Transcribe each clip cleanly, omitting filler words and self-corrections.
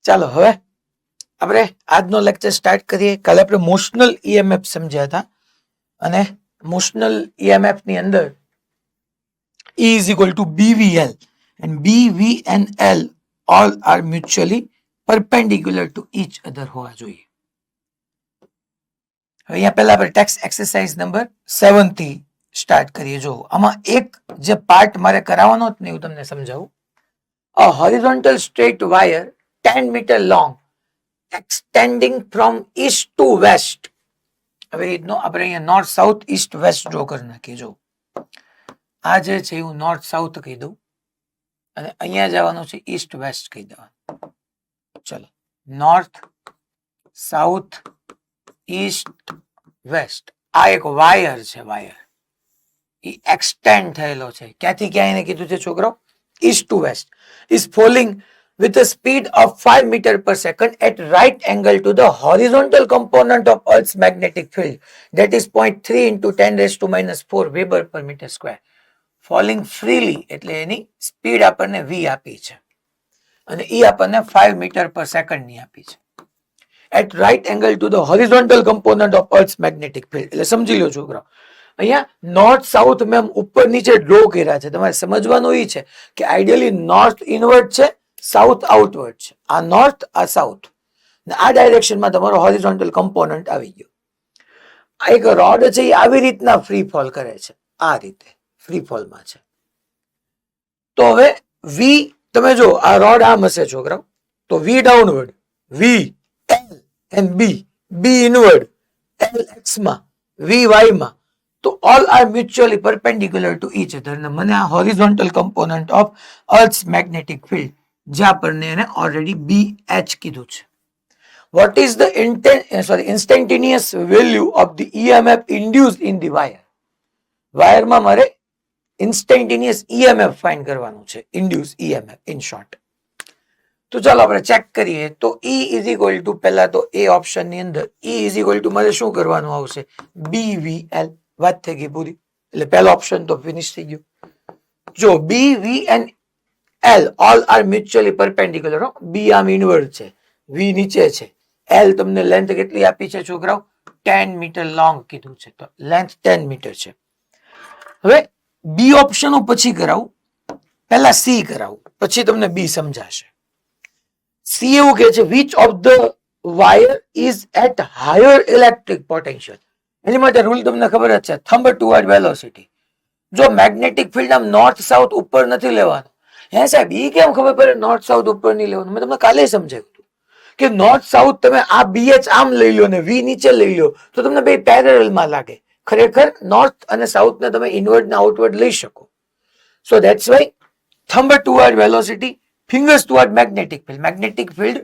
ચાલો હવે આપણે આજનો લેક્ચર સ્ટાર્ટ કરીએ. કાલે આપણે મોશનલ ઈએમએફ સમજ્યા હતા અને મોશનલ ઈએમએફ ની અંદર E is equal to BVL and BV and L all are mutually perpendicular to each other હોવા જોઈએ. અહીંયા પહેલા આપણે ટેક્સ્ટ એક્સરસાઇઝ નંબર 7 થી સ્ટાર્ટ કરીએ. જો આમાં એક જે પાર્ટ મારે કરાવવાનો જ નહીં, હું તમને સમજાવું. A horizontal straight wire 10 meter long extending from east to west. હવે રીતનો આપણે અહીંયા north south east west draw કરી નાખીએ. જો આ જે છે હું નોર્થ સાઉથ કહી દઉં અને અહીંયા જવાનું છે ઈસ્ટ વેસ્ટ કહી દેવાનું. ચલો નોર્થ સાઉથ ઈસ્ટ વેસ્ટ. આ એક વાયર છે. વાયર એ એક્સટેન્ડ થયેલો છે. ક્યાંથી ક્યાં એને કીધું છે છોકરો? east to west, is falling with a speed of 5 meter per second at right angle to the horizontal component of Earth's magnetic field, that is 0.3 into 10 raised to minus 4 Weber per meter square. Falling freely એટલે એની speed આપણને v આપી છે અને એ આપણને 5 meter per second ની આપી છે. At right angle to the horizontal component of Earth's magnetic field. એટલે સમજી લો છોકરા, અહીંયા નોર્થ સાઉથ મેં ઉપર નીચે ડ્રો કર્યા છે. તમારે સમજવાનું એ છે કે આઈડિયલી નોર્થ ઇનવર્ડ છે, સાઉથ આઉટવર્ડ છે. આ નોર્થ, આ સાઉથ, આ ડાયરેક્શનમાં તમારો હોરિઝોન્ટલ કમ્પોનન્ટ આવી ગયો. આ એક રોડ છે એ આવી રીતના ફ્રી ફોલ કરે છે. આ રીતે ફ્રી ફોલમાં છે. તો હવે વી તમે જો આ રોડ આમ હશે છોકરાઓ, તો V downward, V L and B, B inward, L X માં, વી વાય માં. તો all are mutually perpendicular to each other. ને મને આ horizontal component of Earth's magnetic field જે આપણને એને already BH કીધું છે. What is the instantaneous value of the EMF induced in the wire? વાયરમાં મારે instantaneous EMF ફાઇન્ડ કરવાનું છે. induced EMF in short. તો ચાલો આપણે ચેક કરીએ. તો E is equal to પહેલા તો એ ઓપ્શન ની અંદર E is equal to મારે શું કરવાનું આવશે? BVL. વાત થઈ ગઈ પૂરી. એટલે પહેલો ઓપ્શન તો ફિનિશ થઈ ગયો. જો B V and L all are mutually perpendicular. B આમ ઇનવર્ડ છે, વી નીચે છે, એલ તમને લેન્થ કેટલી આપી છે છોકરાઓ? 10 મીટર લોંગ કીધું છે. તો લેન્થ 10 મીટર છે. હવે બી ઓપ્શનો પછી કરાવું, પહેલા સી કરાવું, પછી તમને બી સમજાશે. સી એવું કહે છે which of the wire is at higher electric potential. એની માટે રૂલ તમને ખબર જ છે, થંબ ટુવર્ડ વેલોસિટી. જો મેગ્નેટિક ફિલ્ડ આમ નોર્થ સાઉથ ઉપર નથી લેવાનું. હે સાહેબ ઈ કેમ ખબર પડે નોર્થ સાઉથ ઉપર નહીં લેવાનું? મેં તમને કાલે સમજાવ્યું હતું કે નોર્થ સાઉથ તમે આ બીએચ આમ લઈ લો ને વી નીચે લઈ લો તો તમને બે પેરેલલ માં લાગે. ખરેખર નોર્થ અને સાઉથ ને તમે ઇનવર્ડ ને આઉટવર્ડ લઈ શકો. So that's why thumb toward velocity, fingers toward magnetic field. Magnetic field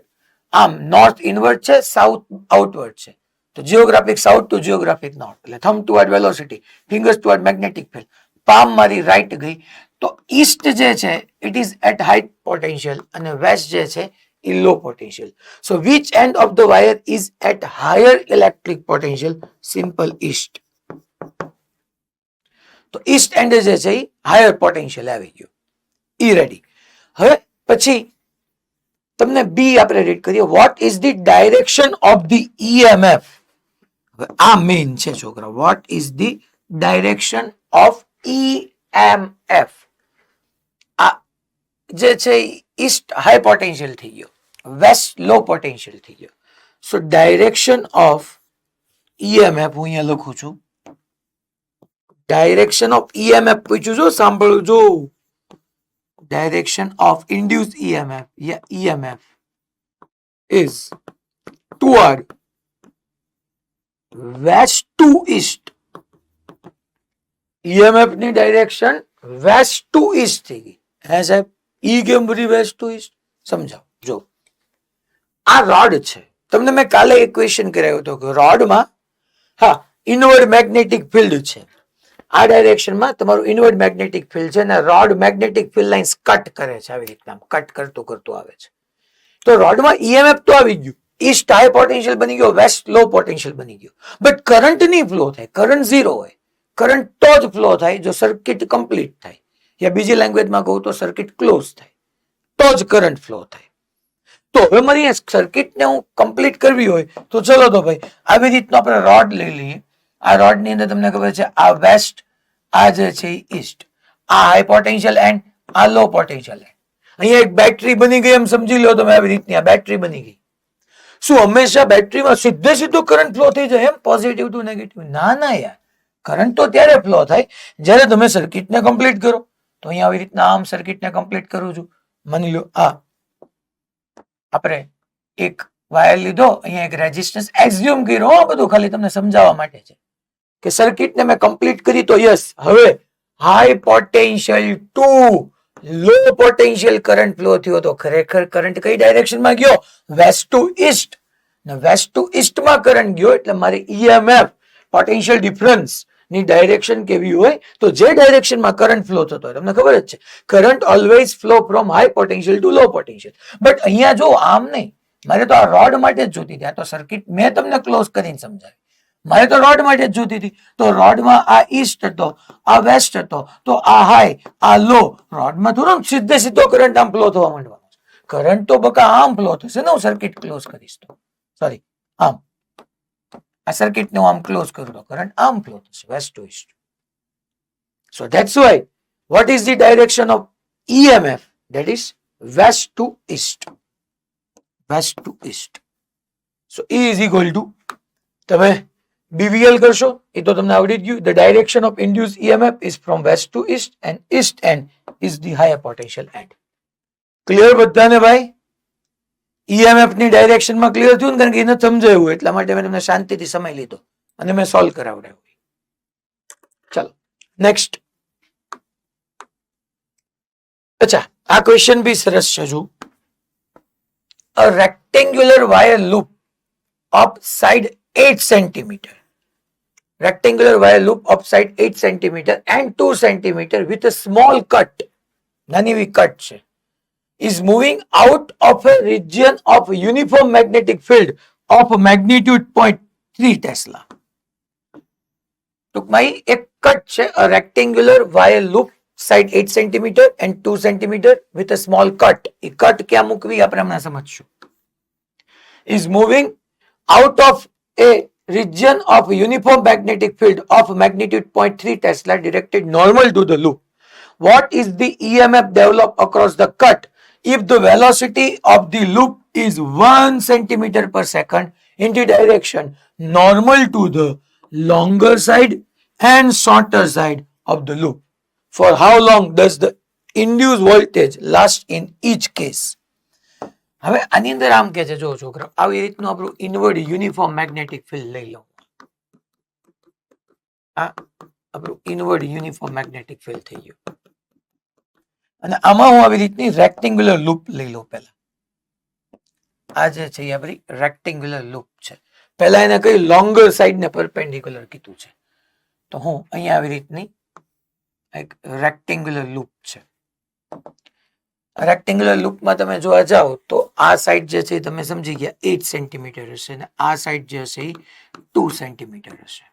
આમ નોર્થ ઇનવર્ડ છે, સાઉથ આઉટવર્ડ છે. તો geographic south to geographic north. એટલે thumb toward velocity, fingers toward magnetic field. Palm મારી right ગઈ. તો ઈસ્ટ જે છે it is at high potential અને વેસ્ટ જે છે એ low potential. So which end of the wire is at higher electric potential? Simple East. તો ઈસ્ટ એન્ડ જે છે એ હાયર પોટેન્શિયલ આવી ગયો. ઈ રેડી. હવે પછી તમને બી આપણે રીડ કરીએ. What is the direction of the EMF? આ મેઇન છે છોકરા. What is the direction of EMF? આ જે છે ઈસ્ટ હાઈ પોટેન્શિયલ થઈ ગયો, વેસ્ટ લો પોટેન્શિયલ થઈ ગયો. સો ડાયરેક્શન ઓફ ઈએમએફ હું અહીંયા લખું છું. ડાયરેક્શન ઓફ ઈએમએફ પૂછ્યું છો, સાંભળું જો. Direction of induced EMF, EMF is toward west to east. EMF ની ડાયરેક્શન વેસ્ટ ટુ ઈસ્ટ થઈ ગઈ. હે સાહેબ ઈ કેમ બધી વેસ્ટ ટુ ઈસ્ટ? સમજાવો. જો આ રોડ છે, તમને મેં કાલે એક ક્વેશ્ચન કરાયો હતો કે રોડમાં હા ઇનવર્ડ મેગ્નેટિક ફિલ્ડ છે. આ ડાયરેક્શનમાં તમારું ઇનવર્ડ મેગ્નેટિક ફિલ્ડ છે અને road magnetic field lines cut કરે છે. આવી રીતના કટ કરતું કરતું આવે છે. તો રોડમાં ઈએમએફ તો આવી ગયું. ઈસ્ટ હાઈ પોટેન્શિયલ બની ગયો, વેસ્ટ લો પોટેન્શિયલ બની ગયો. બટ કરંટ નહીં ફ્લો થાય. કરંટ ઝીરો હોય. કરંટ તો જ ફ્લો થાય જો સર્કિટ કમ્પ્લીટ થાય, યા બીજી લેંગ્વેજમાં કહું તો સર્કિટ ક્લોઝ થાય તો જ કરંટ ફ્લો થાય. તો હવે મારી સર્કિટને હું કમ્પ્લીટ કરવી હોય તો ચલો તો ભાઈ આવી રીતનો આપણે રોડ લઈ લઈએ. આ રોડ ની અંદર તમને ખબર છે આ વેસ્ટ, આ જે છે ઈસ્ટ, આ હાઈ પોટેન્શિયલ એન્ડ, આ લો પોટેન્શિયલ એન્ડ. અહીંયા એક બેટરી બની ગઈ એમ સમજી લો તમે. આવી રીતની આ બેટરી બની ગઈ. શું હંમેશા બેટરીમાં સીધો કરંટ ફ્લો થઈ જાય એમ, પોઝિટિવ ટુ નેગેટિવ? ના ના યાર, કરંટ તો ત્યારે ફ્લો થાય જ્યારે તમે સર્કિટને કમ્પ્લીટ કરો. તો અહીંયા આવી રીતના આમ સર્કિટને કમ્પ્લીટ કરું છું. માની લો આ આપણે એક વાયર લીધો, અહીંયા એક રેઝિસ્ટન્સ એક્ઝ્યુમ કર્યો, બધું ખાલી તમને સમજાવવા માટે છે કે સર્કિટને મેં કમ્પ્લીટ કરી. તો યસ, હવે high potential to low potential current flow થયો. તો ખરેખર કરંટ કઈ ડાયરેક્શનમાં ગયો? West to east. ને વેસ્ટ ટુ ઈસ્ટમાં કરંટ ગયો એટલે મારે ઈએમએફ પોટેન્શિયલ ડિફરન્સ ની ડાયરેક્શન કેવી હોય? તો જે ડાયરેક્શનમાં કરંટ ફ્લો થતો હોય, તમને ખબર જ છે current always flow from high potential to low potential. But અહીંયા જો આમ નહીં, મારે તો આ રોડ માટે જ જોતી હતી. આ તો સર્કિટ મેં તમને ક્લોઝ કરીને સમજાવી. મારે તો રોડ માટે જ જોતી હતી. તો રોડમાં આ ઈસ્ટ હતો, આ વેસ્ટ હતો, તો આ હાઈ, આ લો. રોડમાં થોડો સીધો કરંટ આમ ફ્લો થવા માંડવાનો છે. કરંટ તો બકા આમ ફ્લો થશે ને હું સર્કિટ ક્લોઝ કરીશ તો. સોરી, આમ આ સર્કિટને હું આમ ક્લોઝ કરું તો કરંટ આમ ફ્લો થશે, west to east. So that's why what is the direction of EMF? That is west to east. West to east. So E is equal to, તમે BVL કરશો એ તો તમને આવડી જ ગયું. The direction of induced EMF is from west to east and east end is the higher potential end. Clear બધાને ભાઈ? EMF ની ડાયરેક્શન માં ક્લિયર થયું ને? કારણ કે એને સમજાયું એટલા માટે મેં તમને શાંતિથી સમય લીધો અને મેં સોલ્વ કરાવડાવ્યું. ચાલો નેક્સ્ટ. અચ્છા, આ ક્વેશ્ચન બી સરસ છે. જો a rectangular wire loop of side 8 centimeter, rectangular wire loop of side 8 centimeter and 2 centimeter with a small cut, નાની એવી કટ છે, is moving out of a region of uniform magnetic field of magnitude 0.3 Tesla. ટૂંકમાં એક cut છે, a rectangular wire loop side 8 centimeter and 2 centimeter with a small cut. A cut ક્યાં મૂકવી આપણે હમણાં સમજશું. Is moving out of a region of uniform magnetic field of magnitude 0.3 Tesla directed normal to the loop. What is the EMF developed across the cut if the velocity of the loop is 1 centimeter per second in the direction normal to the longer side and shorter side of the loop? For how long does the induced voltage last in each case? હવે આની અંદર આમ કે છે, જો છોકરા આવી રીતનું આપણું ઇનવર્ડ યુનિફોર્મ મેગ્નેટિક ફિલ્ડ લઈ લઉં. આ આપણું ઇનવર્ડ યુનિફોર્મ મેગ્નેટિક ફિલ્ડ થઈ ગયું અને આમાં હું આવી રીતની રેક્ટેન્ગ્યુલર લૂપ લઈ લઉં. પહેલા આ જે છે એ આપણી રેક્ટેન્ગ્યુલર લૂપ છે. પહેલા એને કઈ લોંગર સાઈડ ને પરપેન્ડિક્યુલર કીધું છે. તો હું અહીંયા આવી રીતની એક રેક્ટેન્ગ્યુલર લૂપ છે. રેક્ટેન્ગ્યુલર લૂપમાં તમે જોવા જાઓ તો આ સાઈડ જે છે તમે સમજી ગયા 8 સેન્ટીમીટર હશે ને આ સાઈડ જે હશે એ 2 સેન્ટીમીટર હશે.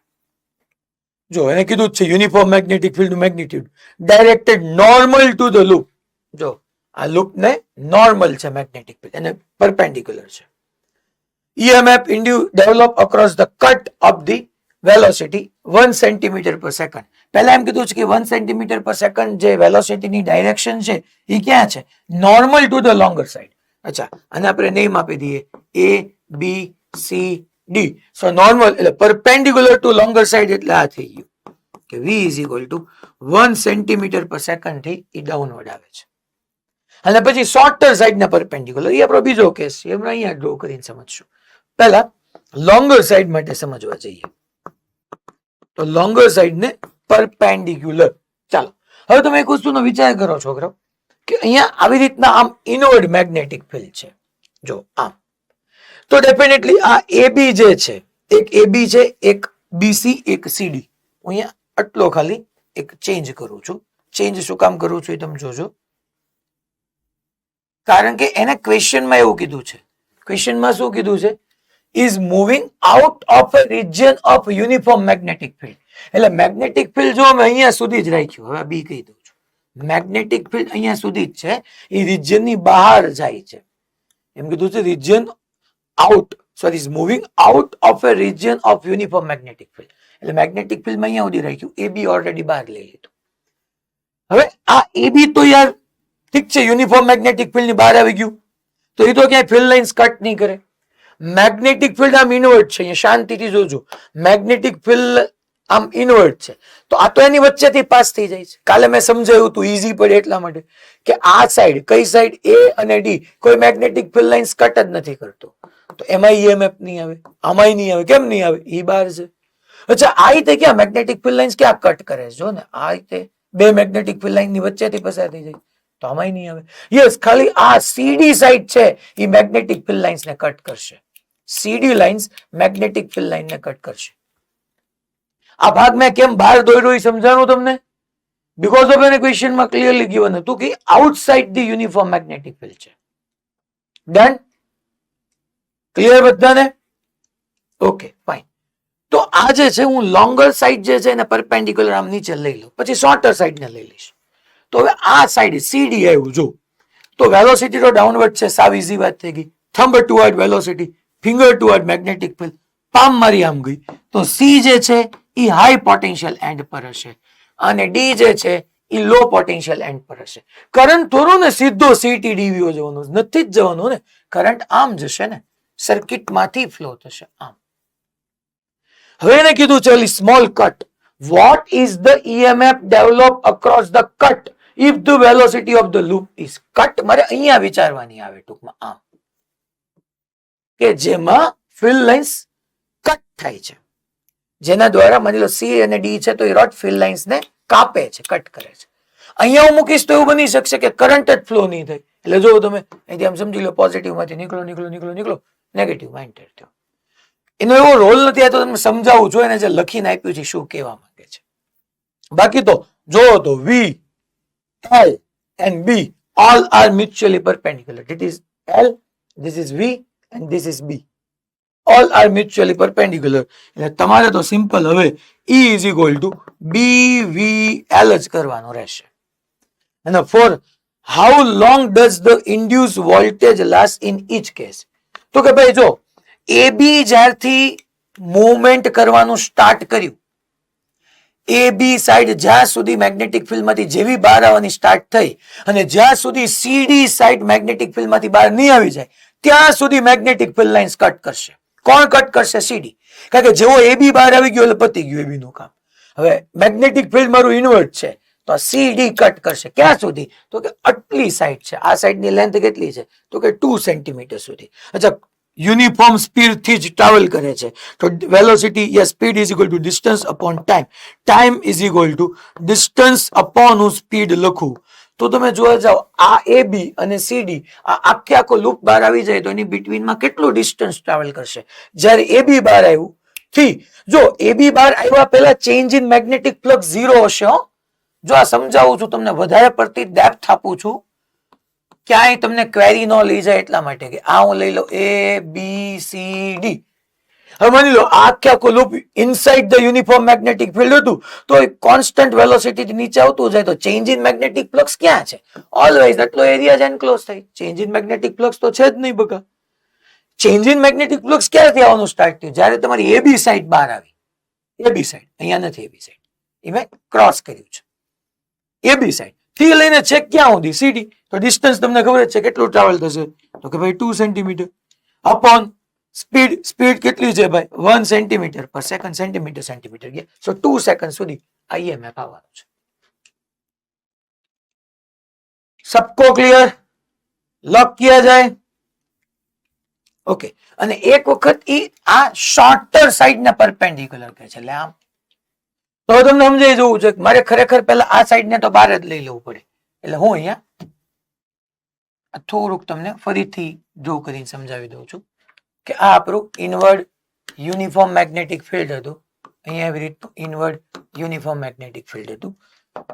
જો એને કીધું છે uniform magnetic field magnitude directed normal to the loop. જો આ લૂપ ને નોર્મલ છે મેગ્નેટિક ફિલ્ડ, એને પરપેન્ડિક્યુલર છે. EMF induced develop across the cut of the velocity 1 centimeter per second. પહેલા એમ કીધું છે કે 1 centimeter per second જે વેલોસિટી ની ડાયરેક્શન છે એ ક્યાં છે? Normal to the longer side. અચ્છા, અને આપણે નેમ આપી દઈએ A B C D. So normal એટલે પરપેન્ડિક્યુલર ટુ લોંગર સાઈડ એટલે આ થઈ ગયું કે V is equal to 1 centimeter per second થી એ ડાઉનવર્ડ આવે છે. અને પછી શોર્ટર સાઈડ ના પરપેન્ડિક્યુલર, એ આપણો બીજો કેસ છે, એમને અહીંયા ડ્રો કરીને સમજશું. પહેલા લોંગર સાઈડ માટે સમજવા જઈએ તો લોંગર સાઈડ ને પરપેન્ડિક્યુલર. ચાલો હવે તમે એક વસ્તુનો વિચાર કરો છોકરો કે અહીંયા આવી રીતના આમ ઇનવર્ડ મેગ્નેટિક ફિલ્ડ છે. જો આમ તો ડેફિનેટલી આ AB જે છે, એક AB છે, એક BC, એક CD. હું અહીંયા આટલો ખાલી એક ચેન્જ કરું છું. ચેન્જ શું કામ કરું છું એ તમે જોજો, કારણ કે એને ક્વેશ્ચનમાં એવું કીધું છે. ક્વેશ્ચનમાં શું કીધું છે? is moving out of a region of uniform magnetic field. એટલે મેગ્નેટિક ફિલ્ડ જો અમે અહીંયા સુધી જ રાખ્યું, હવે બી કહી દઉં છું. મેગ્નેટિક ફિલ્ડ અહીંયા સુધી જ છે, એ રિજિયન ની બહાર જાય છે. એમ કીધું છે region out, sorry, is moving out of a region of uniform magnetic field. એટલે મેગ્નેટિક ફિલ્ડ માં અહીંયા સુધી રાખ્યું, AB ઓલરેડી બહાર લઈ લીધું. હવે આ AB તો યાર ઠીક છે, યુનિફોર્મ મેગ્નેટિક ફિલ્ડ ની બહાર આવી ગયું, તો એ તો ક્યાંય ફિલ્ડ લાઇન્સ કટ નહીં કરે. મેગ્નેટિક ફિલ્ડ આમ ઇનવર્ટ છે, અહીંયા શાંતિથી જોજો, મેગ્નેટિક ફિલ્ડ આમ ઇનવર્ટ છે, તો આ તો એની વચ્ચેથી પાસ થઈ જાય છે. કાલે મેં સમજાવ્યું તું, ઈઝી પડે એટલા માટે કે આ સાઈડ, કઈ સાઈડ, A અને D, કોઈ મેગ્નેટિક ફિલ્ડ લાઇન્સ કટ જ નથી કરતો, તો એમાં EMF નહીં આવે, આમાંય નહીં આવે. કેમ નહીં આવે? એ બહાર છે. અચ્છા, આ રીતે ક્યાં મેગ્નેટિક ફિલ્ડ લાઇન્સ ક્યાં કટ કરે છે? જો ને, આ રીતે બે મેગ્નેટિક ફિલ્ડ લાઇન ની વચ્ચેથી પસાર થઈ જાય, તો આમાંય નહીં આવે. યસ, ખાલી આ CD સાઈડ છે એ મેગ્નેટિક ફિલ્ડ લાઇન્સ ને કટ કરશે. CD lines magnetic field line ને કટ કરશે. આ ભાગ મેં કેમ બહાર દોર્યો એ સમજાણું તમને? બીકોઝ ઓફ એને ક્વેશ્ચનમાં ક્લિયરલી ગિવન હતું કે outside the uniform magnetic field છે. ડન? ક્લિયર બધાને? Okay, fine. તો આ જે છે, હું લોંગર સાઈડ જે છે એને પરપેન્ડિક્યુલર આમ નીચે લઈ લઉં, પછી શોર્ટર સાઈડ ને લઈ લઈશ. તો હવે આ સાઈડ CD આવ્યું, જો તો વેલોસિટી તો ડાઉનવર્ડ છે, સાવ ઈઝી વાત થઈ ગઈ. Thumb toward velocity, finger toward magnetic field, palm મારી આમ ગઈ, તો C જે છે એ હાઈ પોટેન્શિયલ એન્ડ પર હશે અને D જે છે એ લો પોટેન્શિયલ એન્ડ પર હશે. કરંટ થોડું ને સીધો CTDVO જવાનું નથી જ જવાનું ને, કરંટ આમ જશે ને, સર્કિટ માંથી ફ્લો થશે આમ. હવે એને કીધું ચાલ small cut, what is the EMF develop across the cut if the velocity of the loop is cut? મારે અહીંયા વિચારવાની આવે ટૂંકમાં આમ, કે જેમાં ફિલ્ડ લાઇન્સ કટ થાય છે, જેના દ્વારા માની લો C અને D છે તો એ રોડ ફિલ્ડ લાઇન્સ ને કાપે છે, કટ કરે છે. અહીંયા હું મૂકીશ તો એવું બની શકશે કે કરંટ જ ફ્લો નહીં થાય. એટલે જો તમે અહીંથી આમ સમજી લો, પોઝિટિવ માંથી નીકળો નીકળો નીકળો નીકળો, નેગેટિવ માં એન્ટર થયો. એનો એવો રોલ નથી, આ તો તમને સમજાવું છું, એને જે લખીને આપ્યું છે શું કહેવા માંગે છે. બાકી તો જો તો V, L and B all are mutually perpendicular. It is L, this is V and this is B. All are mutually perpendicular. એટલે તમારે તો સિમ્પલ હવે E is equal to BVL જ કરવાનું રહેશે. અને for how long does the induced voltage last in each case? તો કે ભાઈ જો AB જ્યારથી મૂવમેન્ટ કરવાનું સ્ટાર્ટ કર્યું, AB સાઈડ જ્યાં સુધી મેગ્નેટિક ફિલ્ડ માંથી જેવી બહાર આવવાની સ્ટાર્ટ થઈ અને જ્યાં સુધી CD સાઈડ મેગ્નેટિક ફિલ્ડ માંથી બહાર નહીં આવી જાય ત્યાં સુધી મેગ્નેટિક ફિલ્ડ લાઇન્સ કટ કરશે. કોણ કટ કરશે? CD. કારણ કે જેવો AB બહાર આવી ગયો એટલે પતી ગયું AB નું કામ. હવે મેગ્નેટિક ફિલ્ડ મારું ઇન્વર્ટ છે તો CD કટ કરશે. ક્યાં સુધી? તો કે આટલી સાઈડ છે, આ સાઈડની લેન્થ કેટલી છે? તો કે 2 સેન્ટીમીટર સુધી. અચ્છા, યુનિફોર્મ સ્પીડ થી જ ટ્રાવેલ કરે છે તો velocity yeah speed is equal two distance upon time. Time is equal two distance upon હું સ્પીડ લખું તો તમે જોવા જાઓ આ AB અને CD આ આખો લૂપ બહાર આવી જાય તો એની બિટવીનમાં કેટલું ડિસ્ટન્સ ટ્રાવેલ કરશે. જ્યારે AB બહાર આવ્યું થી જો AB બહાર આવ્યા પહેલા ચેન્જ ઇન મેગ્નેટિક ફ્લક્સ 0 હશે. જો આ સમજાવું છું તમને, વધારે પડતી ડેપ્થ આપું છું, ક્યાંય તમને ક્વેરી ન લઈ જાય એટલા માટે કે આ હું લઈ લો ABCD. હવે માની લો આ આખો loop inside the uniform magnetic field હતું તો કોન્સ્ટન્ટ વેલોસિટી થી નીચે આવતું જાય તો ચેન્જ ઇન મેગ્નેટિક ફ્લક્સ ક્યાં છે? ઓલવેઝ એટલો એરિયા જ એન્ક્લોઝ થાય. ચેન્જ ઇન મેગ્નેટિક ફ્લક્સ તો છે જ નહીં બકા. ચેન્જ ઇન મેગ્નેટિક ફ્લક્સ ક્યારથી આવવાનું સ્ટાર્ટ થયું? જ્યારે તમારી AB સાઈડ બહાર આવી. AB સાઈડ અહીંયા નથી, AB સાઈડ એ મેં ક્રોસ કર્યું છે. AB સાઈડ થી લઈને છેક ક્યાં સુધી? CD. તો ડિસ્ટન્સ તમને ખબર જ છે કેટલું ટ્રાવેલ થશે? તો કે ભાઈ 2 સેન્ટીમીટર અપોન સ્પીડ. સ્પીડ કેટલી છે ભાઈ? 1 સેન્ટીમીટર પર સેકન્ડ. સેન્ટીમીટર સેન્ટીમીટર ગયા, સો 2 સેકન્ડ સુધી IMF આવવાનું છે. सबको क्लियर? लॉक किया जाए. ओके. અને એક વખત ઈ આ શોર્ટર સાઈડ ના પરપેન્ડિક્યુલર કહે છે. એટલે આમ તો તમને સમજાઈ જવું છે કે મારે ખરેખર પહેલા આ સાઈડ ને તો બહાર જ લઈ લેવું પડે. એટલે હું અહીંયા થોડુંક તમને ફરીથી ડ્રો કરીને સમજાવી દઉં છું કે આ આપણું ઇનવર્ડ યુનિફોર્મ મેગ્નેટિક ફિલ્ડ હતું. અહીંયા એવી રીતનું ઇનવર્ડ યુનિફોર્મ મેગ્નેટિક ફિલ્ડ હતું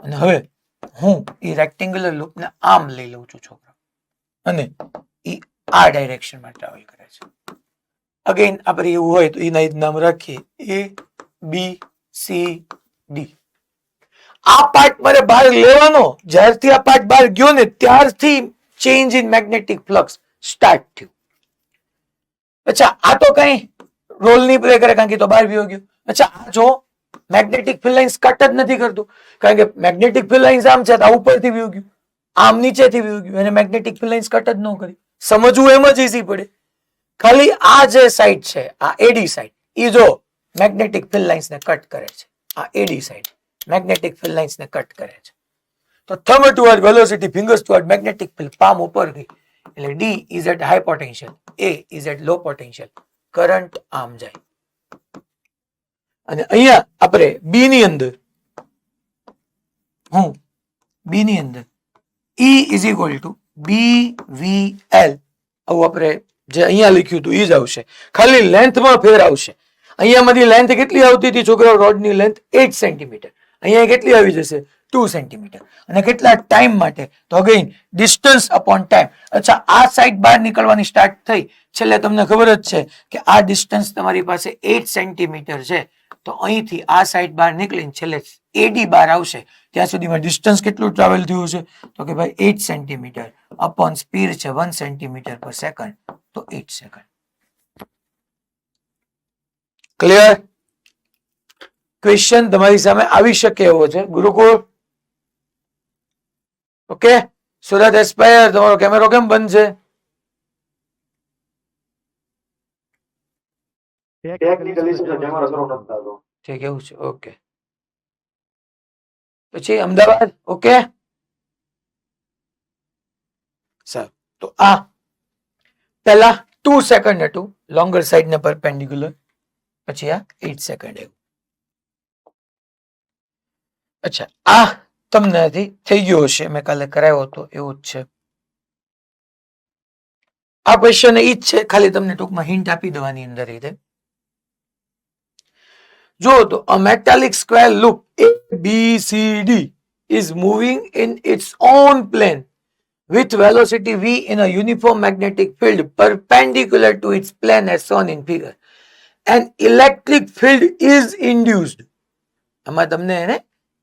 અને હવે હું એ રેક્ટેન્ગ્યુલર લૂપને આમ લઈ લઉં છું છોકરા, અને એ આ ડાયરેક્શનમાં ટ્રાવેલ કરે છે. અગેન આપણે એવું હોય તો એના નામ રાખીએ ABCD. આ પાર્ટ મારે બહાર લેવાનો. જ્યારથી આ પાર્ટ બહાર ગયો ને ત્યારથી change in magnetic flux start થયું. અચ્છા આ તો કઈ રોલ નહીં પ્લે કરે કારણ કે તો બહાર વયો ગયો. અચ્છા આ જો મેગ્નેટિક ફિલ્ડ લાઇન્સ કટ જ નથી કરતું કારણ કે મેગ્નેટિક ફિલ્ડ લાઇન્સ આમ છે તો આ ઉપરથી વયો ગયું, આમ નીચેથી વયો ગયું, એને મેગ્નેટિક ફિલ્ડ લાઇન્સ કટ જ ન કરી. સમજવું એમ જ ઈઝી પડે. ખાલી આ જે સાઈડ છે આ એડી સાઈડ એ જો મેગ્નેટિક ફિલ્ડ લાઇન્સ ને કટ કરે છે. આ AD side magnetic field lines ને કટ કરે છે. તો thumb toward velocity, fingers toward magnetic field, palm ઉપર ગઈ એટલે D is at high potential, A is at low potential, current આમ જાય. અને અહીંયા આપણે બી ની અંદર બી ની અંદર E is equal to BVL આવું આપણે જે અહીંયા લખ્યું હતું એ જ આવશે, ખાલી લેન્થમાં ફેર આવશે. અહીંયામાંથી લેન્થ કેટલી આવતી હતી છોકરાઓ? રોડની લેન્થ 8 સેન્ટીમીટર, અહીંયા કેટલી આવી જશે? 2 સેન્ટીમીટર. અને કેટલા ટાઈમ માટે? તો અગેન ડિસ્ટન્સ અપોન ટાઈમ. અચ્છા આ સાઈડ બહાર નીકળવાની સ્ટાર્ટ થઈ, છેલ્લે તમને ખબર જ છે કે આ ડિસ્ટન્સ તમારી પાસે 8 સેન્ટીમીટર છે, તો અહીંથી આ સાઈડ બહાર નીકળીને છેલ્લે એડી બહાર આવશે ત્યાં સુધીમાં ડિસ્ટન્સ કેટલું ટ્રાવેલ થયું છે? તો કે ભાઈ 8 સેન્ટીમીટર અપોન સ્પીડ છે 1 સેન્ટીમીટર પર સેકન્ડ, તો 8 સેકન્ડ. ક્લિયર? ક્વેશ્ચન તમારી સામે આવી શકે એવો છે. ગુરુકુળ ઓકે. સુરત એસ્પાયર તમારો કેમેરો કેમ બંધ છે? ઠીક એવું છે. ઓકે. પછી અમદાવાદ ઓકે સર. તો આ પહેલા 2 સેકન્ડ હતું લોંગર સાઈડ ને પરપેન્ડિક્યુલર, પછી આ 8 સેકન્ડ એવું. અચ્છા આ તમને થઈ ગયો હશે, મેં કાલે કરાયો હતો એવું જ છે. આ ક્વેશ્ચન ઈ જ છે, ખાલી તમને ટૂંકમાં હિન્ટ આપી દેવાની અંદર રીતે. જો તો a metallic square loop ABCD is moving in its own plane with velocity v in a uniform magnetic field perpendicular to its plane as shown in figure. An electric field is induced. આમાં તમને એને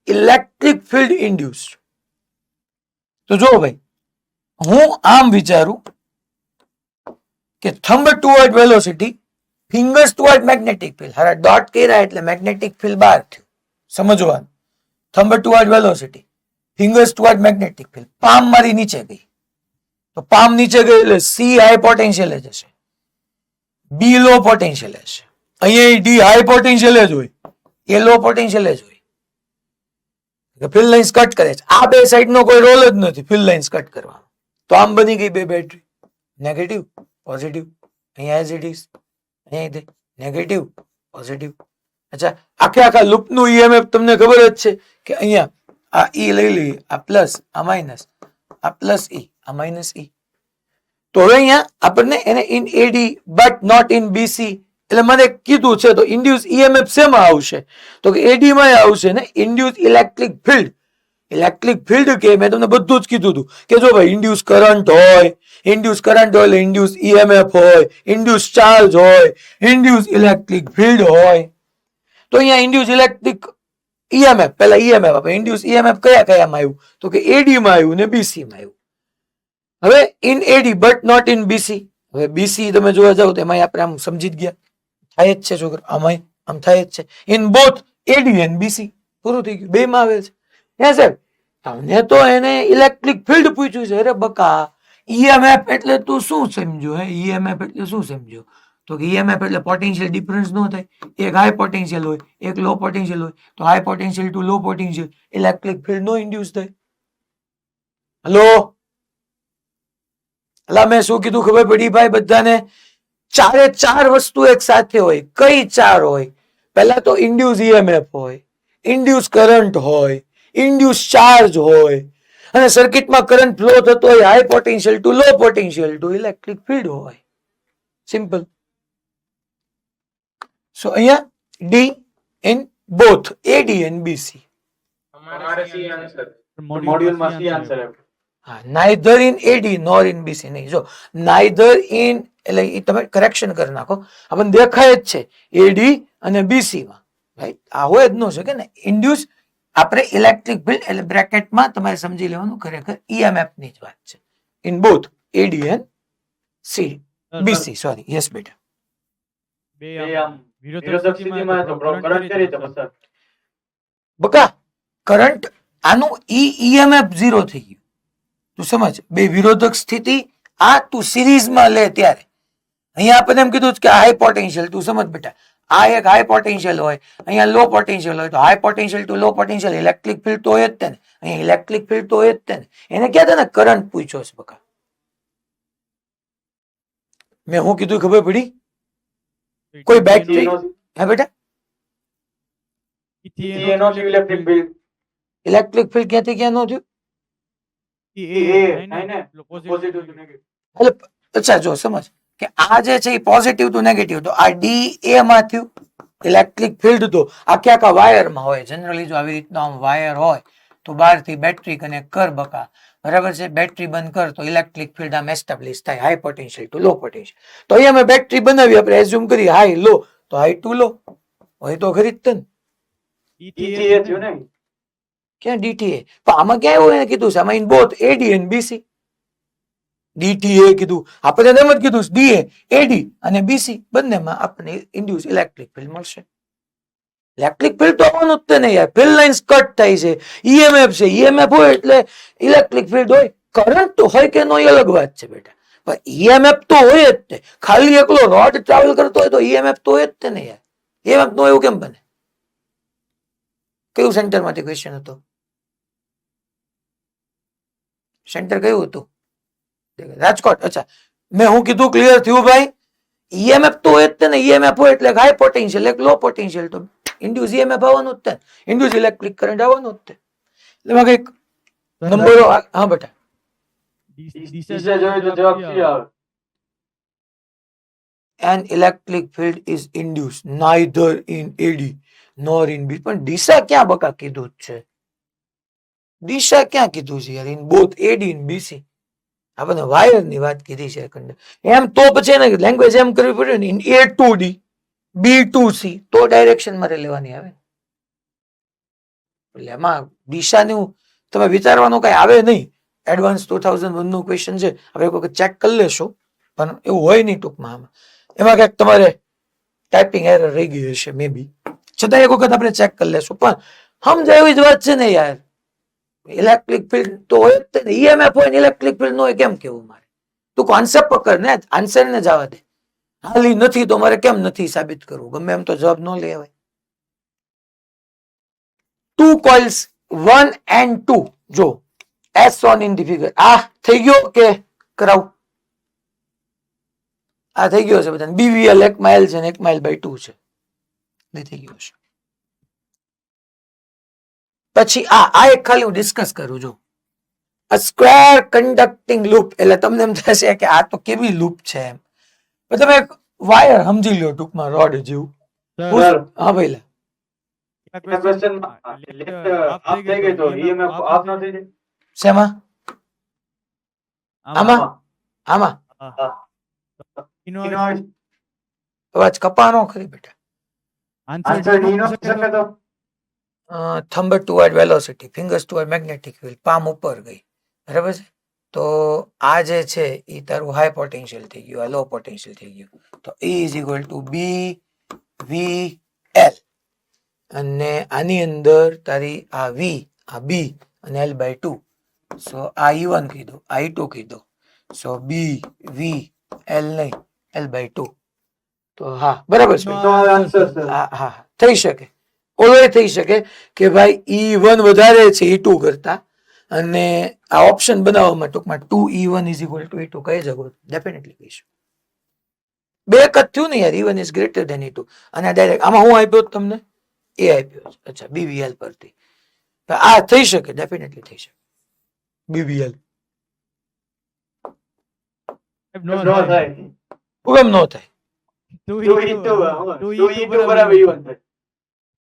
electric field induced. તો જો ભાઈ હું આમ વિચારું કે thumb toward velocity, fingers toward magnetic field, હારા ડોટ કર્યા એટલે મેગ્નેટિક ફિલ્ડ બહાર થયું. સમજવાનું. Thumb toward velocity, fingers toward magnetic field, palm મારી નીચે ગઈ, તો પામ નીચે ગઈ એટલે સી હાઈ પોટેન્શિયલ જ હશે, બી લો પોટેન્શિયલ હશે. અહીંયા ડી હાઈ પોટેન્શિયલ જ હોય, એ લો પોટેન્શિયલ જ હોય. ફિલ્ડ લાઇન્સ કટ કરે છે. આ બે સાઈડ નો કોઈ રોલ જ નથી ફિલ્ડ લાઇન્સ કટ કરવાનો. તો આમ બની ગઈ બે બેટરી, નેગેટિવ પોઝિટિવ. અહીંયા એઝ ઇટ ઇઝ, અહીંયા નેગેટિવ પોઝિટિવ. અચ્છા આખે આખા લૂપ નું ઈએમએફ તમને ખબર જ છે કે અહીંયા આ ઈ લઈ લઈએ, આ પ્લસ આ માઇનસ, આ પ્લસ ઈ આ માઇનસ ઈ. તો હવે અહીંયા આપણને એને in AD but not in BC એટલે મને કીધું છે તો ઇન્ડ્યુસ ઈએમએફ શેમાં આવશે? તો કે એડી માં આવશે ને, induce electric field. Electric field કે મેં તમને બધું જ કીધું હતું કે જો ભાઈ ઇન્ડ્યુસ કરંટ હોય, ઇન્ડ્યુસ કરંટ હોય એટલે ઇન્ડ્યુસ ઈએમએફ હોય, ઇન્ડ્યુસ ચાર્જ હોય, ઇન્ડ્યુસ ઇલેક્ટ્રિક ફિલ્ડ હોય. તો અહીંયા ઇન્ડ્યુસ ઇલેક્ટ્રિક ઈએમએફ, પહેલા ઈએમએફ આપણે ઇન્ડ્યુસ ઈએમએફ કયા કયામાં આવ્યું? તો કે એડી માં આવ્યું ને બીસી માં આવ્યું. હવે in AD but not in BC. હવે બીસી તમે જોવા જાવ તો એમાં આપણે આમ સમજી જ ગયા, થાય જ છે છોકરા, આમાં આમ થાય જ છે. In both AD and BC પૂરું થઈ ગયું, બે માં આવે છે. હે સાહેબ તમને તો એને ઇલેક્ટ્રિક ફિલ્ડ પૂછ્યું છે. અરે બકા ઈએમએફ એટલે તું શું સમજો? હે ઈએમએફ એટલે શું સમજો? તો કે ઈએમએફ એટલે પોટેન્શિયલ ડિફરન્સ ન થાય. એક હાઈ પોટેન્શિયલ હોય, એક લો પોટેન્શિયલ હોય, તો high potential to low potential electric field નો ઇન્ડ્યુસ થાય. હલો અલા મેં શું કીધું ખબર પડી ભાઈ બધાને? ચારે ચાર વસ્તુ એક સાથે હોય. કઈ ચાર હોય? પહેલા તો ઇન્ડ્યુસ ઈએમએફ હોય, ઇન્ડ્યુસ કરંટ હોય, ઇન્ડ્યુસ ચાર્જ હોય, અને સર્કિટમાં કરંટ ફ્લો થતો હોય high potential to low potential to electric field હોય. સિમ્પલ. સો અહીંયા D in both AD and BC. મોડ્યુલમાં સી આન્સર આવ્યો. હા, neither in AD nor in BC નહીં. જો નાઇધર ઇન એટલે એ તમે કરેક્શન કરી નાખો, આપણને દેખાય જ છે એડી અને બીસી માં. રાઈટ, આ હોય જ ન શકે ને. ઇન્ડ્યુસ આપણે ઇલેક્ટ્રિક ફિલ્ડ એટલે બ્રેકેટમાં તમારે સમજી લેવાનું ખરેખર ઈએમએફ ની જ વાત છે. In both AD and C BC sorry yes બેટા બે બે આમ આમ વિરોધક વિરોધક સ્થિતિમાં સ્થિતિમાં તો કરંટ કઈ રીતે પસાર બકા કરંટ આનું ઈએમએફ 0 થઈ ગયું તું સમજ બે વિરોધક સ્થિતિ આ તું સિરીઝમાં લે ત્યારે અહીંયા આપણને એમ કીધું કે હાઈ પોટેન્શિયલ તું સમજ બેટા આ એક હાઈ પોટેન્શિયલ હોય અહીંયા લો પોટેન્શિયલ હોય તો high potential to low potential electric field તો હોય જ તે ને અહીંયા ઇલેક્ટ્રિક ફિલ્ડ તો હોય જ તે ને એને ક્યાં તને કરંટ પૂછ્યો છે બકા મેં હું કીધું ખબર પડી કોઈ બેટરી હે બેટા એનો છે ઇલેક્ટ્રિક બિલ ઇલેક્ટ્રિક ફિલ્ડ ક્યાંથી ક્યાં નો થયું પોઝિટિવ ટુ નેગેટિવ એટલે અચ્છા જો સમજ કે આ જે છે એ પોઝિટિવ ટુ નેગેટિવ તો આ ડી એ માં થયું ઇલેક્ટ્રિક ફિલ્ડ તો આખે આખા વાયરમાં હોય જનરલી જો આવી રીતનો આમ વાયર હોય તો બહારથી બેટરી કનેક્ટ કર બકા બરાબર છે બેટરી બંધ કર તો ઇલેક્ટ્રિક ફિલ્ડ આમ એસ્ટાબ્લિશ થાય high potential to low potential તો અહીંયા મેં બેટરી બનાવી આપણે એઝ્યુમ કરી હાઈ લો તો હાઈ ટુ લો હોય તો ખરી જ તે ને ઈટીએ થયું ને ક્યાં ડીટીએ પણ આમાં ક્યાં એવું એને કીધું છે આમાં in both AD and BC ડીટીએ કીધું આપણે એમ જ કીધું ડીએ એડી અને બીસી બંનેમાં આપણને ઇન્ડ્યુસ ઇલેક્ટ્રિક ફિલ્ડ મળશે ઇલેક્ટ્રિક ફિલ્ડ તો આવવાનું જ તે નહીં યાર ફિલ્ડ લાઇન્સ કટ થાય છે ઈએમએફ છે ઈએમએફ હોય એટલે ઇલેક્ટ્રિક ફિલ્ડ હોય કરંટ તો હોય કે નો એ અલગ વાત છે બેટા પણ ઈએમએફ તો હોય જ તે ખાલી એકલો રોડ ટ્રાવેલ કરતો હોય તો ઈએમએફ તો હોય જ તે નહીં યાર ઈએમએફ નો એવું કેમ બને કયું સેન્ટરમાંથી ક્વેશ્ચન હતો સેન્ટર કયું હતું રાજકોટ અચ્છા મેં હું કીધું ક્લિયર થયું ભાઈ ઈએમએફ તો હોય જ તે ને ઈએમએફ હોય એટલે હાઈ પોટેન્શિયલ એક લો પોટેન્શિયલ તો ઇન્ડ્યુસ ઈએમએફ આવવાનું જ તે ઇન્ડ્યુસ ઇલેક્ટ્રિક કરંટ આવવાનું જ તે એટલે એમાં કઈક નંબરો હા બેટા દિશા જોઈએ તો જવાબ સી આવે an electric field is induced neither in AD nor in B પણ દિશા ક્યાં બકા કીધું જ છે દિશા ક્યાં કીધું છે યાર in both AD and BC આપણે વાયર ની વાત કીધી છે એમ તો પછી એને લેંગ્વેજ એમ કરવી પડે ને in A to D B to C તો ડાયરેક્શન મારે લેવાની આવે એટલે એમાં દિશાનું તમે વિચારવાનું કઈ આવે નહીં એડવાન્સ 2001 નું ક્વેશ્ચન છે આપણે કોઈ ચેક કરી લેશો પણ એવું હોય નહીં ટૂંકમાં આમાં એમાં ક્યાંક તમારે ટાઈપિંગ એરર રહી ગઈ હશે મે બી છતાં એક વખત આપણે ચેક કરી લેશું પણ સમજાય એવી જ વાત છે ને યાર ઇલેક્ટ્રિક ફિલ્ડ તો હોય જ ને ઈએમએફ હોય ને ઇલેક્ટ્રિક ફિલ્ડ નો હોય કેમ કેવું મારે તું કોન્સેપ્ટ પકડ ને આન્સર ને જવા દે હાલી નથી તો મારે કેમ નથી સાબિત કરવું ગમે એમ તો જવાબ ન લેવાય ટુ કોઇલ્સ 1 and 2 જો S on in the figure આ થઈ ગયો કે કરાવું આ થઈ ગયો છે બધા બીવીએલ 1 માઇલ છે ને 1 માઇલ બાય 2 છે થઈ ગયો છે પછી આ એક ખાલી હું ડિસ્કસ કરું છું a square conducting loop એટલે તમને એમ થશે કે આ તો કેવી લૂપ છે એમ પણ તમે વાયર સમજી લો ટૂંકમાં રોડ જેવું હા ભાઈ ક્વેશ્ચન આપ થઈ ગઈ તો ઈએમએફ આપ ન થઈ જાય શેમાં આમાં આમાં અવાજ કપાનો ખરી બેટા આન્સર ડી નો શકે તો thumb toward velocity fingers toward magnetic field palm ઉપર ગઈ બરાબર છે તો આ જે છે એ તારું હાઈ પોટેન્શિયલ થઈ ગયું આ લો પોટેન્શિયલ થઈ ગયું તો E is equal to B V L અને આની અંદર તારી આ વી આ બી અને એલ બાય 2 સો આ E1 કીધું આ E2 કીધું સો બી વી એલ નહીં એલ બાય 2 તો હા બરાબર છે તો આન્સર સર હા હા થઈ શકે ઓલો થઈ શકે કે ભાઈ E1 વધારે છે E2 કરતા અને આ ઓપ્શન બનાવવામાં ટૂંકમાં 2E1 is equal two E2 કહી શકો ડેફિનેટલી કહીશું બે જ થયું ને યાર E1 is greater than E2 અને ડાયરેક્ટ આમાં હું આપ્યો તમને એ આપ્યો અચ્છા બીવીએલ પરથી આ થઈ શકે ડેફિનેટલી થઈ શકે બીવીએલ નો થાય કેમ નો થાય 2E2 બરાબર E1 થાય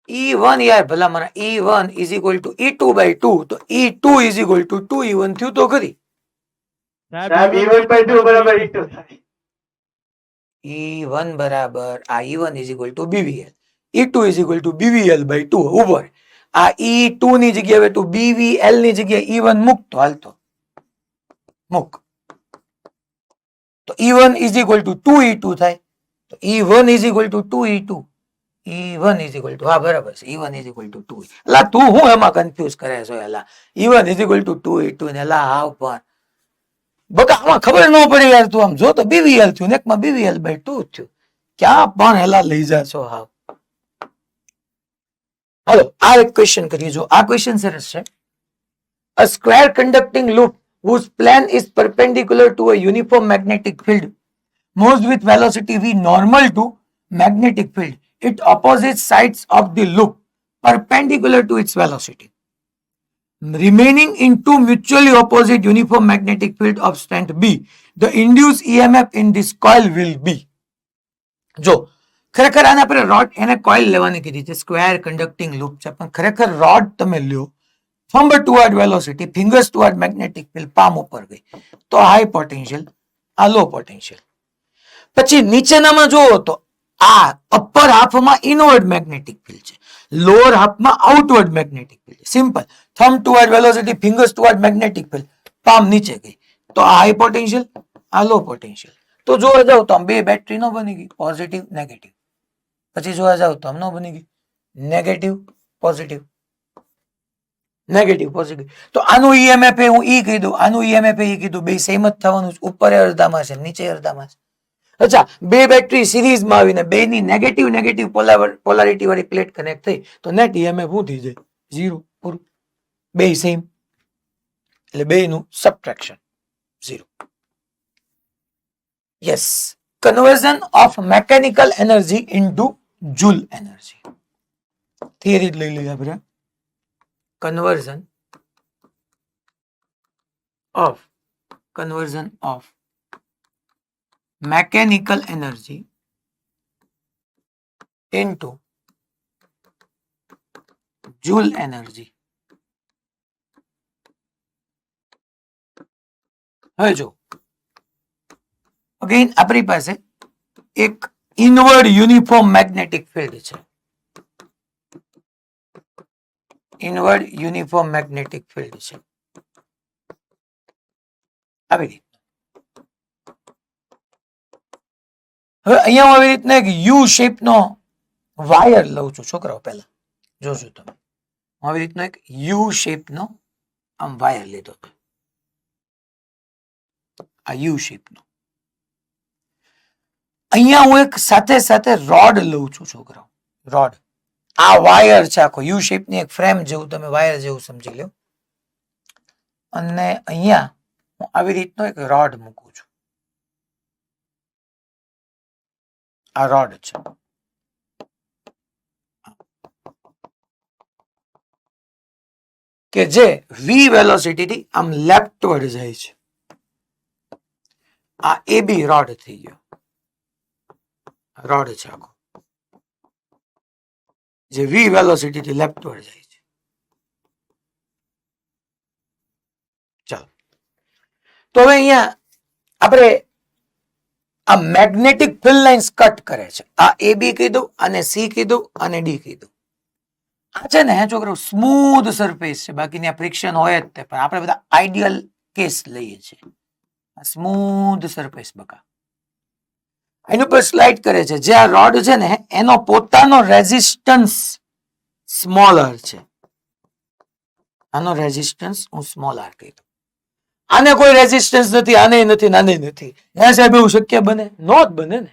E1 યાર ભલા મારા E1 is equal two E2 by 2 તો E2 is equal two 2E1 થયું તો ખરી સાહેબ E1 by 2 બરાબર E2 થાય E1 બરાબર આ E1 is equal to BVL E2 is equal to BVL by 2 ઉપર આ E2 ની જગ્યાએ તું BVL ની જગ્યાએ E1 મૂક તો હાલતો મૂક તો E1 is equal two 2E2 થાય. તો E1 is equal two 2E2. E1 is equal two, હા બરાબર છે, E1 ઇઝ ઇક્વલ ટુ 2. એલા તું હું એમાં કન્ફ્યુઝ કરે છો એલા? E1 is equal two 2E2 ને એલા હાવ પણ બકા આમાં ખબર ન પડી યાર. તું આમ જો તો BVL થયું ને એકમાં BVL બાય 2 થયું. ક્યાં પણ એલા લઈ જાશો હાવ. હાલો આ એક ક્વેશ્ચન કરીએ. જો આ ક્વેશ્ચન સરસ છે. A square conducting loop whose plane is perpendicular to a uniform magnetic field moves with velocity v normal to magnetic field. It opposite sides of the loop perpendicular to its velocity, remaining in two mutually opposite uniform magnetic field of strength B. The induced EMF in this coil will be. જો ખરેખર આને આપણે road એને coil લેવાની કીધી છે. Square conducting loop છે, પણ ખરેખર રોડ તમે લ્યો, thumb toward velocity, fingers toward magnetic field, palm ઉપર ગઈ તો હાઈ પોટેન્શિયલ, આ લો પોટેન્શિયલ. પછી નીચેનામાં જુઓ તો આ અપર હાફમાં ઇનવર્ડ મેગ્નેટિક ફિલ્ડ છે, લોઅર હાફમાં આઉટવર્ડ મેગ્નેટિક ફિલ્ડ છે. Simple. Thumb toward velocity, fingers toward magnetic field, palm નીચે ગઈ તો આ હાઈ પોટેન્શિયલ, આ લો પોટેન્શિયલ. તો જોવા જાવ તો આમ બે બેટરી નો બની ગઈ, પોઝિટિવ નેગેટિવ. પછી જોવા જાવ તો આમ નો બની ગઈ, નેગેટિવ પોઝિટિવ, નેગેટિવ પોઝિટિવ. તો આનું EMF હું ઈ કહી દઉં, આનું EMF ઈ કીધું, બે સેમ જ થવાનું છે. ઉપર અડધામાં છે, નીચે અડધામાં છે. અચ્છા, બે બેટરી સિરીઝમાં આવીને બેની નેગેટિવ નેગેટિવ પોલારિટી વાળી પ્લેટ કનેક્ટ થઈ તો નેટ EMF શું થઈ જાય? 0. પૂરું. બે સેમ એટલે બેનું subtraction 0. Yes. Conversion of mechanical energy into joule energy. Theory લઈ લઈએ આપણે. conversion of mechanical energy into joule energy. હવે જો અગેન આપણી પાસે એક ઇનવર્ડ યુનિફોર્મ મેગ્નેટિક ફિલ્ડ છે. ઇનવર્ડ યુનિફોર્મ મેગ્નેટિક ફિલ્ડ છે આવી રીતે. હવે અહીંયા આવી રીતના એક યુ શેપ નો વાયર લઉં છું છોકરાઓ. પહેલા જોજો તમે, આવી રીતનો એક યુ શેપ નો આમ વાયર લીધો. આ યુ શેપ નો. અહીંયા હું એક સાથે સાથે રોડ લઉં છું છોકરાઓ. રોડ, આ વાયર છે આખો યુ શેપની એક ફ્રેમ જેવું, તમે વાયર જેવું સમજી લો. અને અહીંયા હું આવી રીતનો એક રોડ મૂકું છું. આ રોડ છે. કે જે વી વેલોસિટી થી આમ લેફ્ટવર્ડ જાય છે. આ એ બી રોડ થઈ ગયો. રોડ છે આખો જે વી વેલોસિટી થી લેફ્ટવર્ડ જાય છે. ચાલો તો હવે અહીંયા આપણે આ મેગ્નેટિક ફિલ્ડ લાઇન્સ કટ કરે છે. આ એ બી કીધું અને સી કીધું અને ડી કીધું. આ છે ને છોકરો સ્મૂધ સરફેસ છે, બાકી ત્યાં ફ્રિક્શન હોય જ તે, પણ આપણે બધા આઈડિયલ કેસ લઈએ છીએ. સ્મૂધ સરફેસ બકા એની ઉપર સ્લાઇડ કરે છે. જે આ રોડ છે ને એનો પોતાનો રેઝિસ્ટન્સ સ્મોલર છે. આનો રેઝિસ્ટન્સ હું સ્મોલર કહી દઉં. આને કોઈ રેઝિસ્ટન્સ નથી, આને નથી, આને નથી. હે સાહેબ એવું શક્ય બને? નો જ બને ને.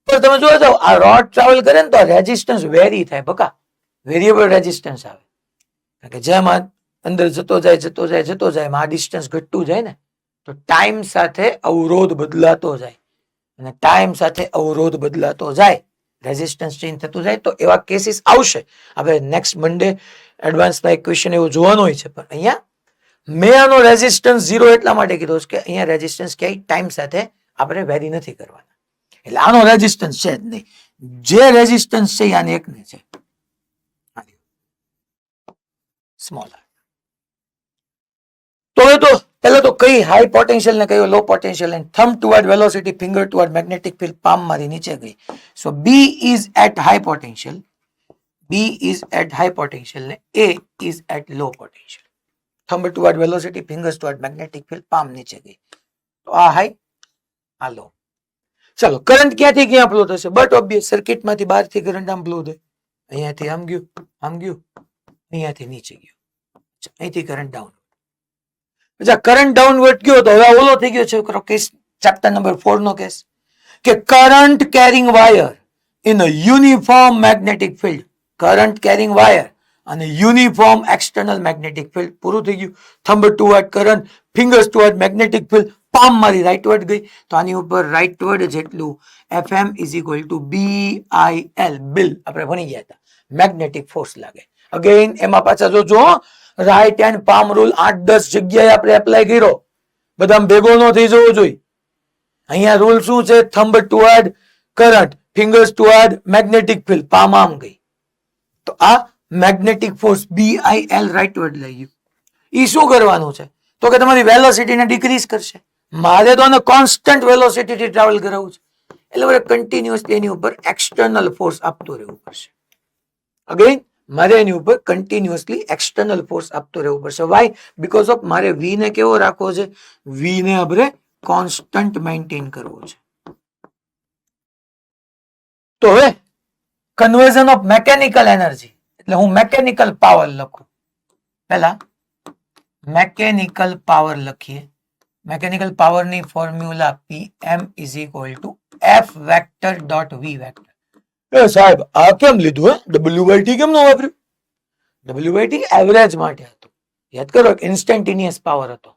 પણ તમે જોવા જાઓ આ રોડ ટ્રાવેલ કરે ને તો રેઝિસ્ટન્સ વેરી થાય બકા, વેરિયેબલ રેઝિસ્ટન્સ આવે. કારણ કે જેમ અંદર જતો જાય આ ડિસ્ટન્સ ઘટતું જાય ને, તો ટાઈમ સાથે અવરોધ બદલાતો જાય. અને ટાઈમ સાથે અવરોધ બદલાતો જાય, રેઝિસ્ટન્સ ચેન્જ થતું જાય. તો એવા કેસીસ આવશે. હવે નેક્સ્ટ મંડે એડવાન્સમાં એક ક્વેશ્ચન એવો જોવાનો હોય છે. પણ અહીંયા મેં આનો રેઝિસ્ટન્સ 0 એટલા માટે કીધો છે કે અહીંયા રેઝિસ્ટન્સ ક્યાંય ટાઈમ સાથે આપણે વેરી નથી કરવાના. એટલે આનો રેઝિસ્ટન્સ છે જ નહીં. જે રેઝિસ્ટન્સ છે આને એકને છે સ્મોલર. તો હવે તો પહેલા તો કઈ હાઈ પોટેન્શિયલ ને કયો low potential, and thumb toward velocity, finger toward magnetic field, palm માંથી નીચે ગઈ. So B is at high potential, B is at high potential ને A is at low potential. Thumb toward velocity, fingers toward magnetic field, palm નીચે ગઈ. તો આ high હાલો ચલો current ક્યાંથી ક્યાં ફ્લો થશે? બટ ઓબ્વિયસ સર્કિટમાંથી બહારથી કરંટ આમ ફ્લો થાય. અહીંયાથી આમ ગયું, અહીંયાથી નીચે ગયું. અહીંથી કરંટ ડાઉન. અચ્છા કરંટ ડાઉનવર્ડ ગયો તો હવે ઓલો થઈ ગયો છે કેસ ચેપ્ટર નંબર 4 નો કેસ કે current carrying wire in a uniform magnetic field. Current carrying wire અને યુનિફોર્મ એક્સટર્નલ મેગ્નેટિક ફિલ્ડ. પૂરું થઈ ગયું. Thumb toward current, fingers toward magnetic field. Palm મારી રાઇટવર્ડ ગઈ તો આની ઉપર રાઇટવર્ડ જેટલું FM is equal to BIL બિલ આપણે ભણી ગયા હતા. મેગ્નેટિક ફોર્સ લાગે. અગેન એમાં પાછા જોજો રાઈટ હેન્ડ પામ રૂલ 8-10 જગ્યાએ આપણે એપ્લાય કર્યો. બધા ભેગો ન થઈ જવો જોઈએ. અહીંયા રૂલ શું છે? Thumb toward current, fingers toward magnetic field. Palm આમ ગઈ તો આ મેગ્નેટિક ફોર્સ BIL રાઇટવર્ડ લઈ ગયું. ઈ શું કરવાનું છે તો કે તમારી વેલોસિટીને ડિક્રીઝ કરશે. મારે તો આને કોન્સ્ટન્ટ વેલોસિટીથી ટ્રાવેલ કરાવવું છે એટલે મારે કન્ટિન્યુઅસલી એની ઉપર એક્સટર્નલ ફોર્સ આપતો રહેવું પડશે. અગેન મારે એની ઉપર કન્ટિન્યુઅસલી એક્સટર્નલ ફોર્સ આપતો રહેવું પડશે. વાય? બીકોઝ ઓફ મારે V ને કેવો રાખવો છે? V ને આપણે કોન્સ્ટન્ટ મેન્ટેન કરવો છે. તો હવે કન્વર્ઝન ઓફ મેકેનિકલ એનર્જી એટલે હું મેકેનિકલ પાવર લખું. પહેલા મેકેનિકલ પાવર લખીએ. મેકેનિકલ પાવરની formula PM is equal two F vector dot V vector. સાહેબ આ કેમ લીધું? WT કેમ ન વાપર્યું? WT એવરેજ માટે હતું. યાદ કરો ઇન્સ્ટન્ટેનિયસ પાવર હતો.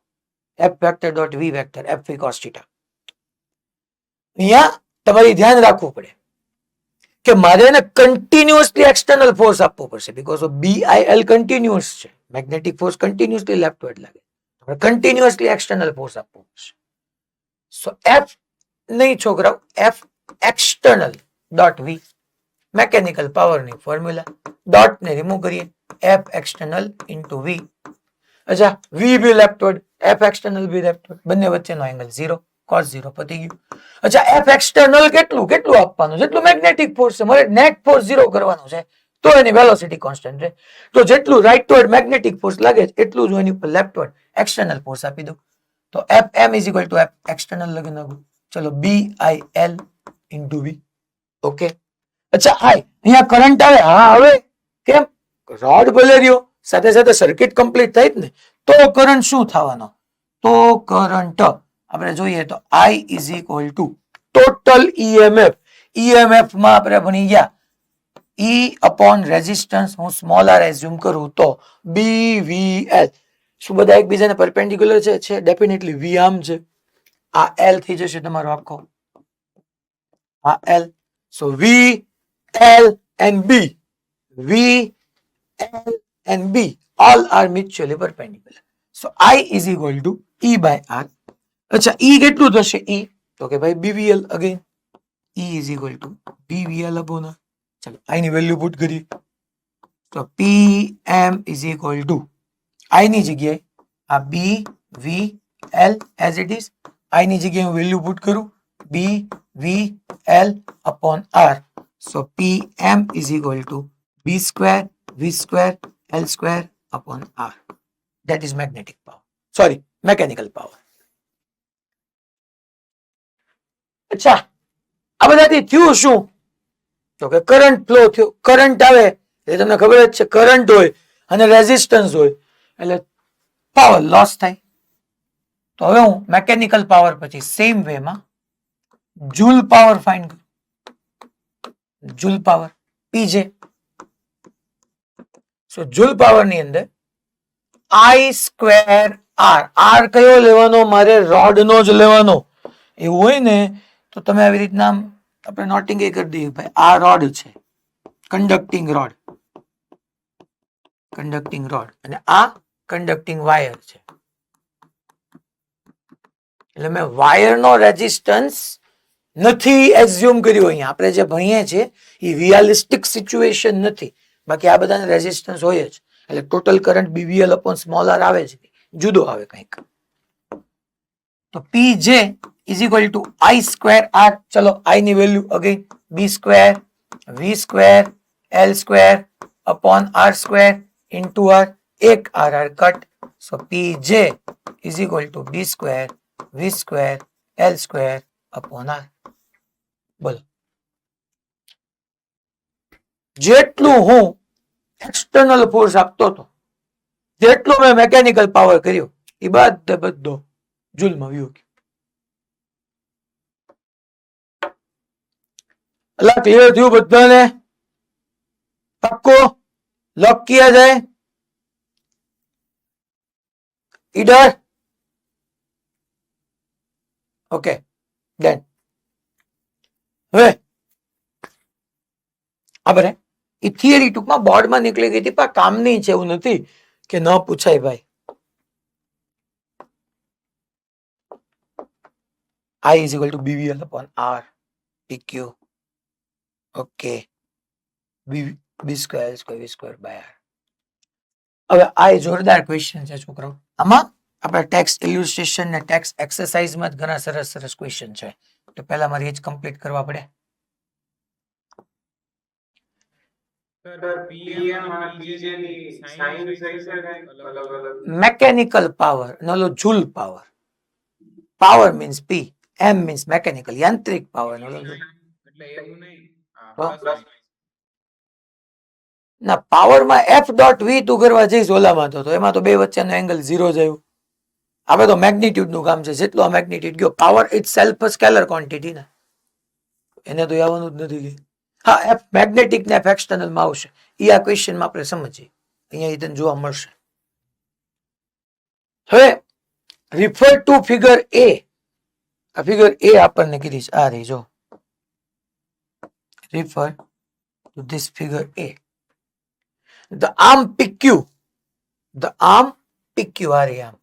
F vector dot V vector F cos θ. અહીંયા તમારે ધ્યાન રાખવું પડે કે મારે એને કન્ટિન્યુઅસલી એક્સટર્નલ ફોર્સ આપવો પડશે બીકોઝ ઓફ BIL કન્ટિન્યુઅસ છે. મેગ્નેટિક ફોર્સ કન્ટિન્યુઅસલી લેફ્ટવર્ડ લાગે. કન્ટિન્યુઅસલી એક્સટર્નલ ફોર્સ આપવો પડશે. સો F નહીં છોકરાઓ, F external dot V mechanical પાવરની ફોર્મ્યુલા. ડોટ ને રિમૂવ કરીએ. F external into V. અચ્છા V બી લેફ્ટવર્ડ, F એક્સટર્નલ બી લેફ્ટવર્ડ. બંને વચ્ચેનો એંગલ 0, cos 0 પતી ગયું. અચ્છા F એક્સટર્નલ કેટલું આપવાનું? જેટલું મેગ્નેટિક ફોર્સ છે મારે નેટ ફોર્સ 0 કરવાનું છે તો એની વેલોસિટી કોન્સ્ટન્ટ રહે. તો જેટલું રાઇટવર્ડ મેગ્નેટિક ફોર્સ લાગે એટલું જ એની ઉપર લેફ્ટવર્ડ એક્સટર્નલ ફોર્સ આપી દઉં. તો FM is equal two F external લખી નાખું. ચલો BIL ઇન્ટુ V. ઓકે. અચ્છા અહીંયા કરંટ આવે. હા હવે કેમ? રોડ ભલે રહ્યો સાથે સાથે સર્કિટ કમ્પ્લીટ થઈ જ ને તો કરંટ શું થવાનો? તો કરંટ આપણે જોઈએ તો I is equal two total EMF. EMF માં આપણે ભણી ગયા E અપોન રેઝિસ્ટન્સ. હું સ્મોલ r એઝ્યુમ કરું તો BVL. શું બધા એકબીજાને પરપેન્ડિક્યુલર છે? ડેફિનેટલી V આમ છે, આ L થઈ જશે તમારો આખો, આ L. So V L and B, V L and B all are mutually perpendicular. So I is equal to E by R. અચ્છા E કેટલું થશે? E તો કે ભાઈ BVL. Again E is equal to BVL upon R. ચલો I ની value put કરીએ તો PM is equal to I ની જગ્યાએ આ BVL as it is. I ની જગ્યાએ હું વેલ્યુ પુટ કરું BVL upon R. So PM is equal to B square V square L square upon R. That is magnetic power. Sorry, mechanical power. અચ્છા આ બધાથી થયું શું? તો કે કરંટ ફ્લો થયો. કરંટ આવે એટલે તમને ખબર જ છે કરંટ હોય અને રેઝિસ્ટન્સ હોય એટલે પાવર લોસ થાય. તો હવે હું મેકેનિકલ પાવર પછી સેમ વેમાં જૂલ પાવર ફાઇન્ડ કરું. Joule power PJ. સો જૂલ પાવર ની અંદર I સ્ક્વેર R. R કયો લેવાનો? મારે રોડ નો જ લેવાનો. એવું હોય ને તો તમે આવી રીતના આપણે નોટિંગ એ કરી દઈએ ભાઈ આ રોડ છે, કન્ડક્ટિંગ રોડ, કન્ડક્ટિંગ રોડ અને આ કન્ડક્ટિંગ વાયર છે. એટલે મેં વાયર નો રેઝિસ્ટન્સ નથી એઝ્યુમ કર્યું. અહીંયા આપણે જે ભણીએ છીએ એ રિયાલિસ્ટિક સિચ્યુએશન નથી. બાકી આ બધાને રેઝિસ્ટન્સ હોય જ એટલે total current BVL upon small r આવે છે, જુદો આવે કંઈક. તો PJ is equal to I square R. ચલો I ની value again B square V square L square upon R square into R. એક R cut. So PJ is equal to B square V square L square upon r. બોલો, જેટલું હું external force આપતો હતો, જેટલું મેં mechanical power કર્યો, એ બધો જૂલમાં વ્યૂ ગયો. અલા ક્લિયર થયું બધાને? પક્કો लॉक किया जाए? इधर ओके डन. હવે આપણે એ થિયરી ટૂંકમાં બોર્ડમાં નીકળી ગઈ હતી, પણ કામની છે, એવું નથી કે ન પૂછાય ભાઈ. I is equal to BVL upon R PQ. Okay, B square V square by R. હવે આ જોરદાર ક્વેશ્ચન છે છોકરાઓ. આમાં આપણા ટેક્સ્ટ ઇલ્યુસ્ટ્રેશન ને ટેક્સ્ટ એક્સરસાઇઝમાં જ ઘણા સરસ સરસ ક્વેશ્ચન છે. તો પહેલા મારે એ જ કમ્પ્લીટ કરવા પડે. મેકેનિકલ પાવર નલો joule power. Power means P, M means mechanical, યાંત્રિક પાવર નલો જૂલ. ના પાવરમાં F.V તું કરવા જઈશ ઓલામાં તો એમાં તો બે વચ્ચેનો એંગલ 0 જ આવ્યું. હવે તો મેગ્નિટ્યુડ નું કામ છે, જેટલો આ મેગ્નિટ્યુડ ગયો, power it self scalar quantity ને એને તો આવવાનું જ નથી. હા, એફ મેગ્નેટિક ને એફ એક્સટર્નલ માં આવશે, એ આ ક્વેશ્ચનમાં આપણે સમજીએ, અહીંયા તને જોવા મળશે. હવે રિફર ટુ ફિગર એ. આ ફિગર એ આપણને કીધી છે, આ રહી જો, refer two this figure A. The arm PQ, the arm PQ, આ રહી આમ,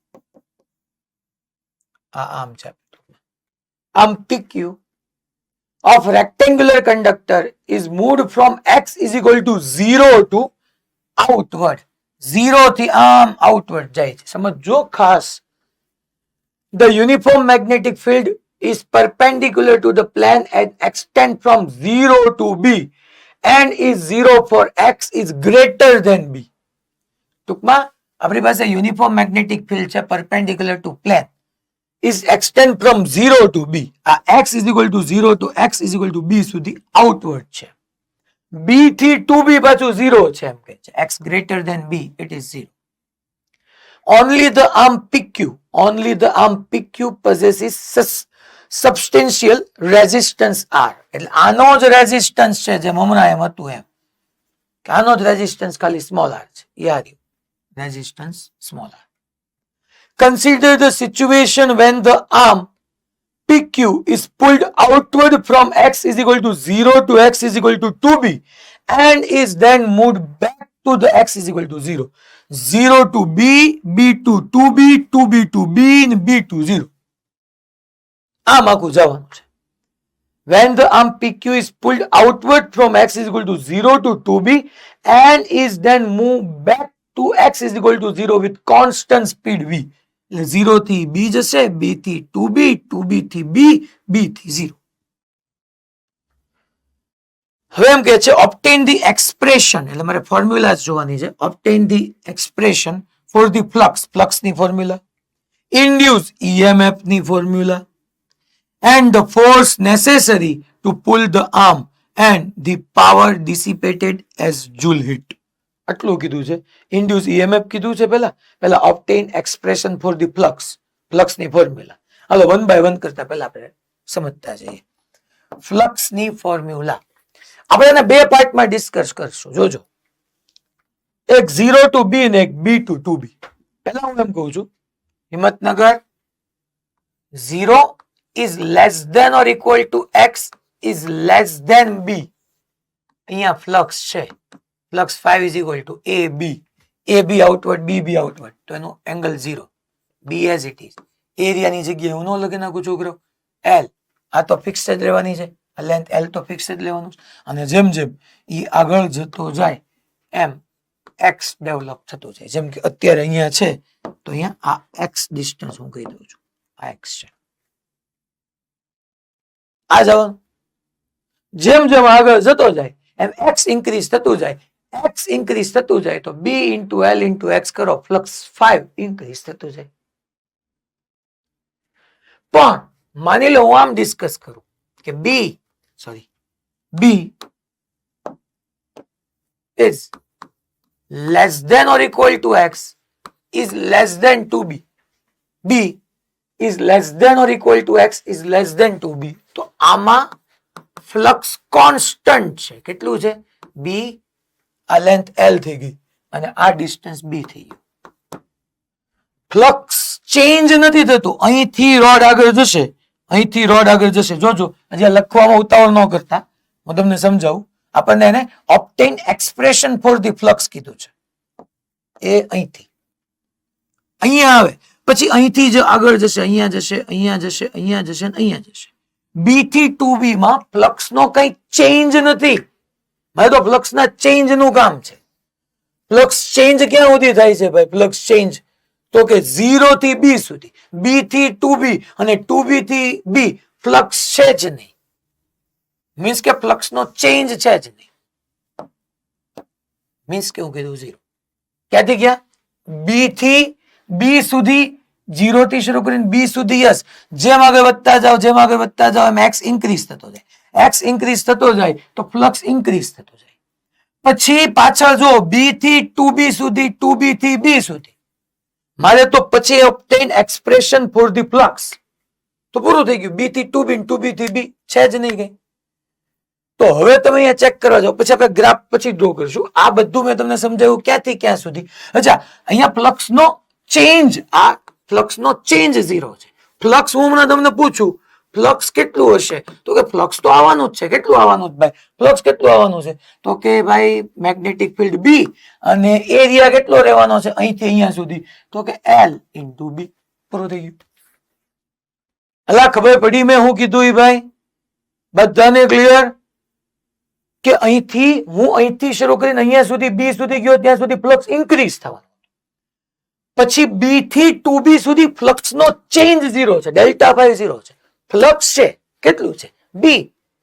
આ આમ છે, arm PQ of rectangular conductor is moved from x is equal to 0 to outward. 0 થી આમ outward જાય છે. સમજો ખાસ. The uniform magnetic field is perpendicular to the plane and extend from 0 to B and is 0 for x is greater than B. ટૂંકમાં આપણી પાસે uniform magnetic field છે, perpendicular to plane, is extend from 0 to B. આ x is equal to 0 to x is equal to B સુધી outward છે. B થી 2B પાછું 0 છે, એમ કહે છે. x greater than B, it is 0. Only the arm PQ possesses substantial resistance R. એટલે આનો જ રેઝિસ્ટન્સ છે, જે હમણાં એમ હતું એમ કે આનો જ રેઝિસ્ટન્સ ખાલી સ્મોલ r છે. યાર, resistance small r. Consider the situation when the arm PQ is pulled outward from x is equal to 0 to x is equal to 2b and is then moved back to the x is equal to 0. 0 to b, b to 2b, 2b to b and b to 0. આમ આખું જવાનું છે. When the arm PQ is pulled outward from x is equal to 0 to 2b and is then moved back to x is equal to 0 with constant speed v. 0 થી b જશે, b થી 2b, 2b થી b, b થી 0. હવે એમ કહે છે obtain the expression, એટલે મારે ફોર્મ્યુલા જોવાની છે. obtain the expression for the flux, flux ની ફોર્મ્યુલા, induce EMF ની formula, and the force necessary to pull the arm and the power dissipated as joule heat. આટલું કીધું છે. ઇન્ડ્યુસ EMF કીધું છે. પહેલા obtain expression for the flux, flux ની formula. Hello 1 by 1 કરતા પહેલા આપણે સમજતા જઈએ. ફ્લક્સ ની ફોર્મ્યુલા આપણે એને બે પાર્ટમાં ડિસ્કસ કરશું. જોજો, એક 0 to B ને એક B to 2B. પહેલા હું એમ કહું છું, Himmatnagar 0 is less than or equal to x is less than B. અહીંયા ફ્લક્સ છે, flux 5 is equal to AB. AB outward, BB outward. તો એનો angle 0. B as it is. એરિયાની જગ્યાએ હું ન લખી નાખું છોકરો, L. આ તો ફિક્સ જ રહેવાની છે, આ લેન્થ L તો ફિક્સ જ લેવાનું છે. અને જેમ જેમ ઈ આગળ જતો જાય એમ x ડેવલપ થતો જાય. જેમ કે અત્યારે અહીંયા છે, તો અહીંયા આ x ડિસ્ટન્સ હું કહી દઉં છું, આ x છે. આ જવાનું જેમ જેમ આગળ જતો જાય એમ x ઇન્ક્રીઝ થતું જાય. x ઇન્ક્રીઝ થતું જાય તો B into L into x કરો, ફ્લક્સ 5 ઇન્ક્રીઝ થતું જાય. પણ માની લો હું આમ ડિસ્કસ કરું કે બી is less than or equal to x is less than 2b. b is less than or equal to x is less than 2b. તો આમાં ફ્લક્સ કોન્સ્ટન્ટ છે. કેટલું છે? b. આ લેન્થ l થઈ ગઈ અને આ ડિસ્ટન્સ b થઈ ગયું. ફ્લક્સ ચેન્જ નથી થતું. અહીંથી રોડ આગળ જશે, જોજો હજી લખવામાં ઉતાવળ ન કરતા, હું તમને સમજાવું. આપણને એને ઓબ્ટેન એક્સપ્રેશન ફોર ધી ફ્લક્સ કીધું છે. એ અહીંથી અહીંયા આવે, પછી અહીંથી જ આગળ જશે, અહીંયા જશે. બી થી 2b માં ફ્લક્સ નો કઈ ચેન્જ નથી. મારે તો ફ્લક્સ ના ચેન્જ નું કામ છે. ફ્લક્સ ચેન્જ ક્યાં સુધી થાય છે ભાઈ? ફ્લક્સ ચેન્જ તો કે 0 થી b સુધી, b થી 2b અને 2b થી b ફ્લક્સ છે જ નહીં. મીન્સ કે ફ્લક્સ નો ચેન્જ છે જ નહીં. મીન્સ કે હું કીધું 0. ક્યાંથી ગયા? b થી b સુધી, 0 થી શરૂ કરીને b સુધી. યસ, જેમ આગળ વધતા જાઓ એમ x ઇન્ક્રીઝ થતો જાય. x ઇન્ક્રીઝ થતો જાય તો ફ્લક્સ ઇન્ક્રીઝ થતો જાય. પછી પાછળ જો b થી 2b સુધી, 2b થી b સુધી. મારે તો પછી ઓબ્ટેન એક્સપ્રેશન ફોર ધી ફ્લક્સ, તો પૂરું થઈ ગયું. b થી 2b, 2b થી b છે જ નહીં કઈ. તો હવે તમે અહીંયા ચેક કરવા જાઓ, પછી આપણે ગ્રાફ પછી ડ્રો કરશું. આ બધું મેં તમને સમજાવ્યું ક્યાંથી ક્યાં સુધી. અચ્છા, અહીંયા ફ્લક્સ નો ચેન્જ, આ ફ્લક્સ નો ચેન્જ 0 છે. ફ્લક્સ હું હમણાં તમને પૂછું ફ્લક્સ કેટલું હશે, તો કે ફ્લક્સ તો આવવાનું જ છે. કેટલું આવવાનું છે ભાઈ? ફ્લક્સ કેટલું આવવાનું છે? તો કે ભાઈ મેગ્નેટિક ફિલ્ડ B અને એરિયા કેટલો રહેવાનો છે અહીંથી અહીંયા સુધી? તો કે L ઇન્ટુ B. પૂરું થઈ ગયું. અલા ખબર પડી મેં હું કીધું ભાઈ? બધાને ક્લિયર? કે હું અહીંથી શરૂ કરીને અહીંયા સુધી B સુધી ગયો, ત્યાં સુધી ફ્લક્સ ઇન્ક્રીઝ થવાનું. પછી B થી 2B સુધી ફ્લક્સ નો ચેન્જ 0 છે. ડેલ્ટા ફાઈ 0 છે. ફ્લક્સ છે કેટલું છે? B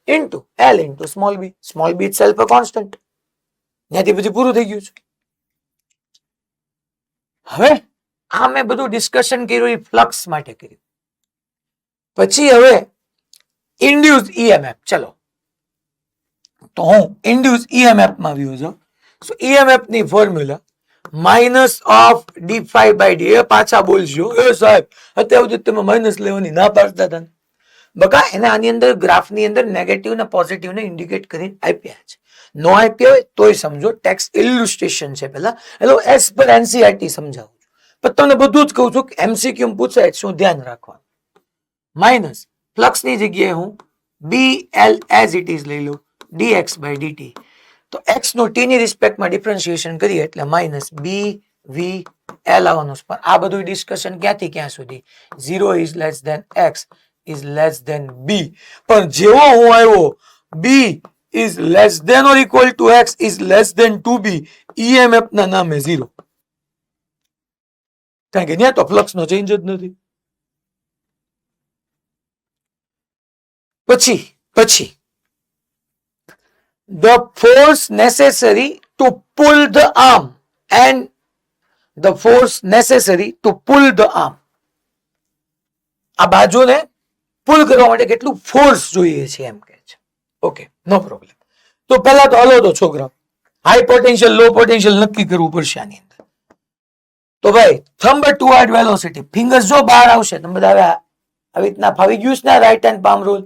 into L into small b. Small b itself a constant. ત્યાંથી પછી પૂરું થઈ ગયું છે. હવે આ મેં બધું ડિસ્કશન કર્યું એ ફ્લક્સ માટે કર્યું. પછી હવે ઇન્ડ્યુસ EMF. ચલો, તો હું ઇન્ડ્યુસ EMF માં આવ્યો છું. સો EMF ની ફોર્મ્યુલા માઇનસ ઓફ d∅/d. એ પાછા બોલજો એ સાહેબ, અત્યાર સુધી તમે માઇનસ લેવાની ના પાડતા હતા. બકા એને આની અંદર ગ્રાફની અંદર નેગેટિવ ને પોઝિટિવ ને ઇન્ડિકેટ કરીને આપ્યા છે. નો આપ્યા હોય તોય સમજો, ટેક્સ્ટ ઇલ્યુસ્ટ્રેશન છે પેલા, એટલે એસ પર NCERT સમજાવું છું. પણ તમને બધું જ કહું છું કે MCQ પૂછાય શું ધ્યાન રાખવાનું. માઇનસ ફ્લક્સ ની જગ્યાએ હું BL એઝ ઇટ ઇઝ લઈ લઉં, dx/dt. તો x નો t ની રિસ્પેક્ટમાં ડિફરન્શિએશન કરીએ એટલે માઇનસ BVL આવવાનું છે. પણ આ બધું ડિસ્કશન ક્યાંથી ક્યાં સુધી? 0 is less than x is less than b. પણ જેવો હું આવ્યો b is less than or equal to x is less than 2b, EMF ના નામે 0. કારણ કે ત્યાં તો ફ્લક્સ નો ચેન્જ જ નથી. પછી the force necessary to pull the arm and the force necessary to pull the arm. આ બાજુને પુલ કરવા માટે કેટલું ફોર્સ જોઈએ છે એમ કહે છે. Okay, no problem. તો પહેલા તો હલો તો છોકરા, હાઈ પોટેન્શિયલ લો પોટેન્શિયલ નક્કી કરવું પડશે આની અંદર. તો ભાઈ થંબ ટુવર્ડ વેલોસિટી, ફિંગર્સ જો બહાર આવશે. તમે બધા હવે આવી રીતના ફાવી ગયું છે ને right hand palm rule.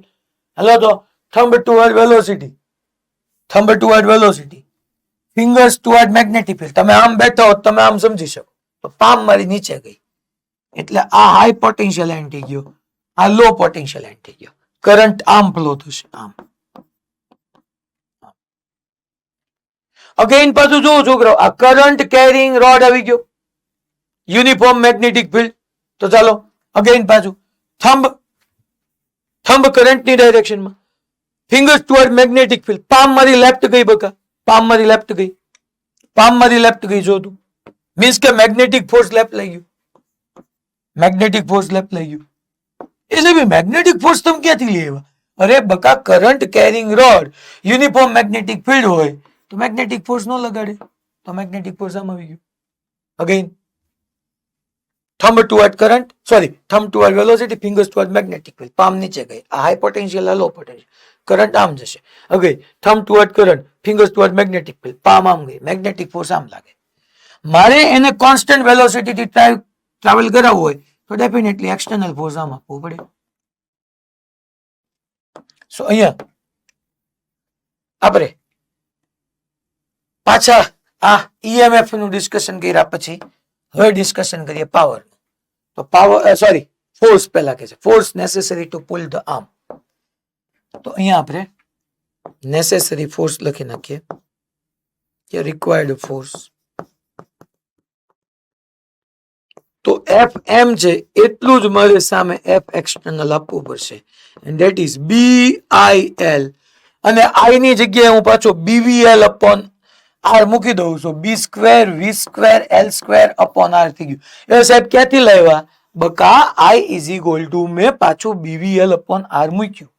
Hello તો thumb toward velocity, fingers toward magnetic field. તમે આમ બેઠા હો તમે આમ સમજી શકો, તો પામ મારી નીચે ગઈ એટલે આ હાઈ પોટેન્શિયલ એન્ડ થઈ ગયો, આ લો પોટેન્શિયલ એન્ડ થઈ ગયો. કરંટ આમ ફ્લો થશે, આમ. અગેન પાછું જોવો છોકરો, આ કરંટ કેરિંગ રોડ આવી ગયો, યુનિફોર્મ મેગ્નેટિક ફિલ્ડ. તો ચાલો અગેન પાછું થંબ કરંટની ડાયરેક્શનમાં, fingers toward magnetic field. Palm મારી લેફ્ટ ગઈ બકા, પામ મારી લેફ્ટ ગઈ જો તું. મીન્સ કે મેગ્નેટિક ફોર્સ લેફ્ટ લઈ ગયું, એટલે ભાઈ મેગ્નેટિક ફોર્સ તમે ક્યાંથી લઈ આવ્યા? અરે બકા current carrying rod uniform magnetic field હોય તો મેગ્નેટિક ફોર્સ ન લગાડે, તો મેગ્નેટિક ફોર્સ આમ આવી ગયું. Again thumb toward current, sorry, thumb toward velocity, fingers toward magnetic field. Palm નીચે ગઈ, આ હાઈ પોટેન્શિયલ, આ લો પોટેન્શિયલ. કરંટ આમ જશે. હવે thumb toward current, fingers toward magnetic field, palm આમ ગઈ, મેગ્નેટિક ફોર્સ આમ લાગે. મારે એને કોન્સ્ટન્ટ વેલોસિટી થી ટ્રાવેલ કરાવવું હોય તો ડેફિનેટલી એક્સટર્નલ ફોર્સ આમ આપવું પડે. સો અહીંયા આપણે પાછા આ ઈએમએફ નું ડિસ્કશન કર્યા પછી હવે ડિસ્કશન કરીએ પાવર. તો પાવર, સોરી, ફોર્સ પહેલા કે છે. Force necessary to pull the arm. તો અહીંયા આપણે નેસેસરી ફોર્સ લખી નાખીએ કે રિક્વાયર્ડ ફોર્સ. તો એફ એમ છે એટલું જ મારે સામે એફ એક્સટર્નલ આપવું પડશે, એન્ડ ધેટ ઇઝ BIL. અને આઈ ની જગ્યાએ હું પાછો BVL અપોન આર મૂકી દઉં છું. B square V square L square upon R થઈ ગયું. એ સાહેબ ક્યાંથી લાવ્યા? બકા I ઇઝ ઇક્વલ ટુ મેં પાછું BVL અપોન આર મૂક્યું.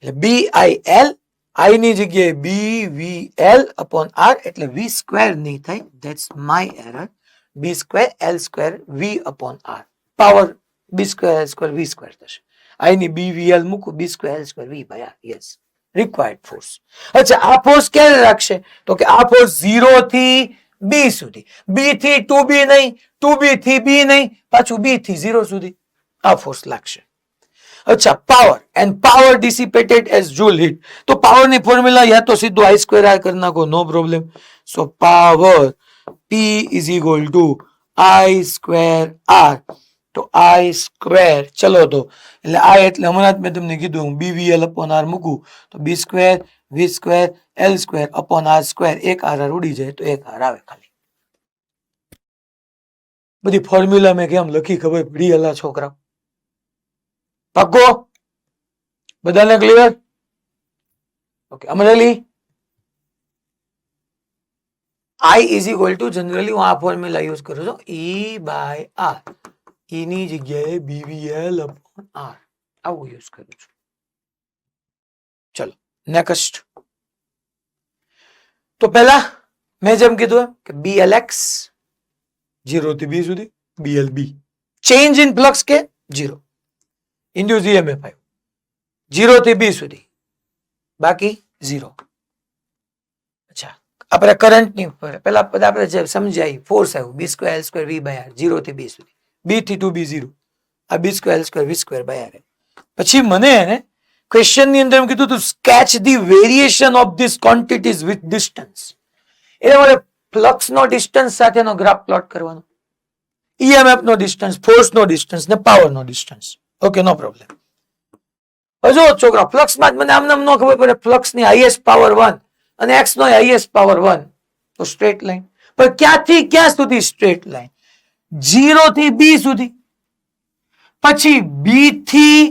એટલે BIL, આઈ ની જગ્યાએ BVL અપોન આર, એટલે V સ્ક્વેર નહીં થાય. That's my error. B square L square V upon R. Power B square L square V square થશે. આઈ ની BVL મૂકું, B square L square V ભાઈ. Yes, required force. અચ્છા, આ force ક્યારે રાખશે? તો કે આ ફોર્સ 0 થી B સુધી, B થી 2B નહીં, 2B થી B નહીં, પાછું B થી 0 સુધી આ ફોર્સ લાગશે. અચ્છા, power and power dissipated as joule heat. તો પાવર ની ફોર્મ્યુલા યા તો સીધું I સ્ક્વેર R કરી નાખો, no problem. So power P is equal to I square R. તો I સ્ક્વેર, ચલો તો એટલે I એટલે હમણાં જ મેં તમને કીધું હું BVL અપોન R મૂકું તો B square V square L square upon R square. એક R ઉડી જાય તો એક R આવે ખાલી. બધી ફોર્મ્યુલા મેં કેમ લખી ખબર પડી અલા છોકરા? પાકો? બધાને clear? Okay, Amreli I is equal two, generally હું આ ફોર્મ્યુલા યુઝ કરું છું, E બાય R. E ની જગ્યાએ BVL અપોન R આવું યુઝ કરું છું. ચલો નેક્સ્ટ. તો પહેલા મેં જેમ કીધું કે BLX 0 થી B સુધી, BLB ચેન્જ ઇન ફ્લક્સ કે 0, ઇન્ડ્યુસ EMF આવ્યું 0 થી B સુધી, બાકી 0. અચ્છા, આપણે કરંટ ની પહેલા આપણે જે સમજાય ફોર્સ આવ્યું B square L square V by R 0 થી B સુધી, B થી 2B 0, આ B square L square V square by R. પછી મને એને ક્વેશ્ચન ની અંદર એમ કીધું તું sketch the variation of these quantities with distance. એટલે મારે ફ્લક્સ નો ડિસ્ટન્સ સાથેનો ગ્રાફ પ્લોટ કરવાનો, EMF નો ડિસ્ટન્સ, ફોર્સ નો ડિસ્ટન્સ ને પાવર નો ડિસ્ટન્સ. Okay, no problem. હજુ છોકરા ફ્લક્સ માં જ મને આમ નામ ન ખબર પડે. ફ્લક્સ ની હાઈએસ્ટ પાવર 1 અને x નો હાઈએસ્ટ પાવર 1, તો સ્ટ્રેટ લાઈન. પણ ક્યાંથી ક્યાં સુધી સ્ટ્રેટ લાઈન? 0 થી B સુધી, પછી B થી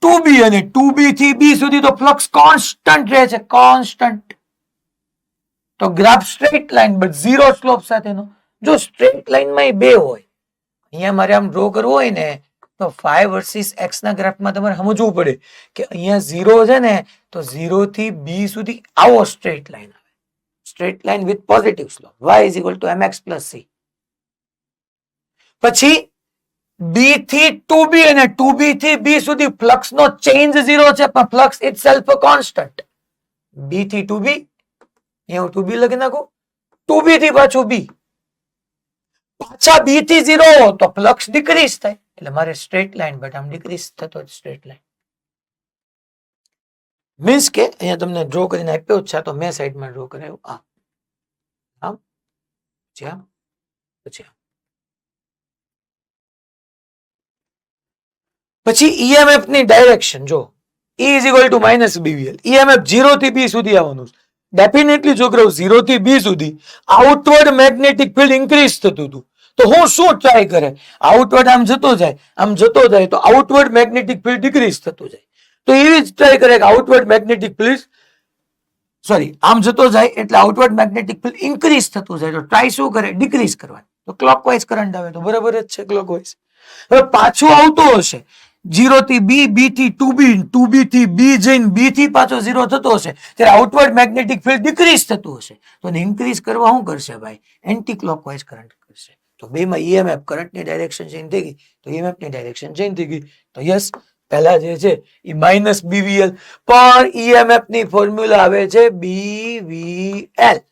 2B અને 2B થી B સુધી તો ફ્લક્સ કોન્સ્ટન્ટ રહે છે, કોન્સ્ટન્ટ. તો graph straight line but 0 slope સાથેનો. જો સ્ટ્રેટ લાઈન માં બે હોય, અહીંયા મારે આમ ડ્રો કરવો હોય ને તો 5 વર્સિસ x ના ગ્રાફમાં તમારે સમજવું પડે કે અહીંયા 0 છે ને તો 0 થી B સુધી આવો સ્ટ્રેટ લાઈન આવે, straight line with positive slope. y is equal two mx plus c. પછી B થી 2B અને 2B થી B સુધી ફ્લક્સ નો ચેન્જ 0 છે, પણ ફ્લક્સ ઇટસેલ્ફ કોન્સ્ટન્ટ. B થી 2B, અહીંયા હું 2B લખી નાખું, 2B થી પાછું B, પાછા B થી 0 તો ફ્લક્સ ડિક્રીઝ થાય. એટલે મારે સ્ટ્રેટ લાઈન બટ આમ ડિક્રીઝ થતો સ્ટ્રેટ લાઈન મીન્સ કે અહીંયા તમને ડ્રો કરીને આપ્યો છે, તો મેં સાઈડમાં ડ્રો કરાયો આ આમ, પછી આમ, પછી આમ. પછી EMF ની ડાયરેક્શન જો E is equal two minus BVL. EMF 0 થી B સુધી આવવાનું છે. ડેફિનેટલી છોકરાઓ 0 થી B સુધી આઉટવર્ડ મેગ્નેટિક ફિલ્ડ ઇન્ક્રીઝ થતું હતું. તો હું શું ટ્રાય કરે? આઉટવર્ડ આમ જતો જાય, આમ જતો જાય તો આઉટવર્ડ મેગ્નેટિક ફિલ્ડ ડિક્રીઝ થતું જાય. તો એવી જ ટ્રાય કરે કે આઉટવર્ડ મેગ્નેટિક ફિલ્ડ, સોરી, આમ જતો જાય એટલે આઉટવર્ડ મેગ્નેટિક ફિલ્ડ ઇન્ક્રીઝ થતું જાય. તો ટ્રાય શું કરે? ડિક્રીઝ કરવાની. તો ક્લોકવાઇઝ કરંટ આવે તો બરાબર જ છે ક્લોકવાઇઝ. હવે પાછું આવતો હશે 0 થી B, B થી 2B, 2B થી B જઈને B થી પાછો 0 થતો હશે, ત્યારે આઉટવર્ડ મેગ્નેટિક ફિલ્ડ ડિક્રીઝ થતું હશે. તો ઇન્ક્રીઝ કરવા શું કરશે ભાઈ? એન્ટી ક્લોકવાઇઝ કરંટ કરશે. તો બેમાં ઈએમએફ કરંટની ડાયરેક્શન ચેન્જ થઈ ગઈ તો ઈએમએફ ની ડાયરેક્શન ચેન્જ થઈ ગઈ તો યસ પહેલા જે છે એ માઇનસ બીવીએલ પણ ઈએમએફ ની ફોર્મ્યુલા આવે છે બીવીએલ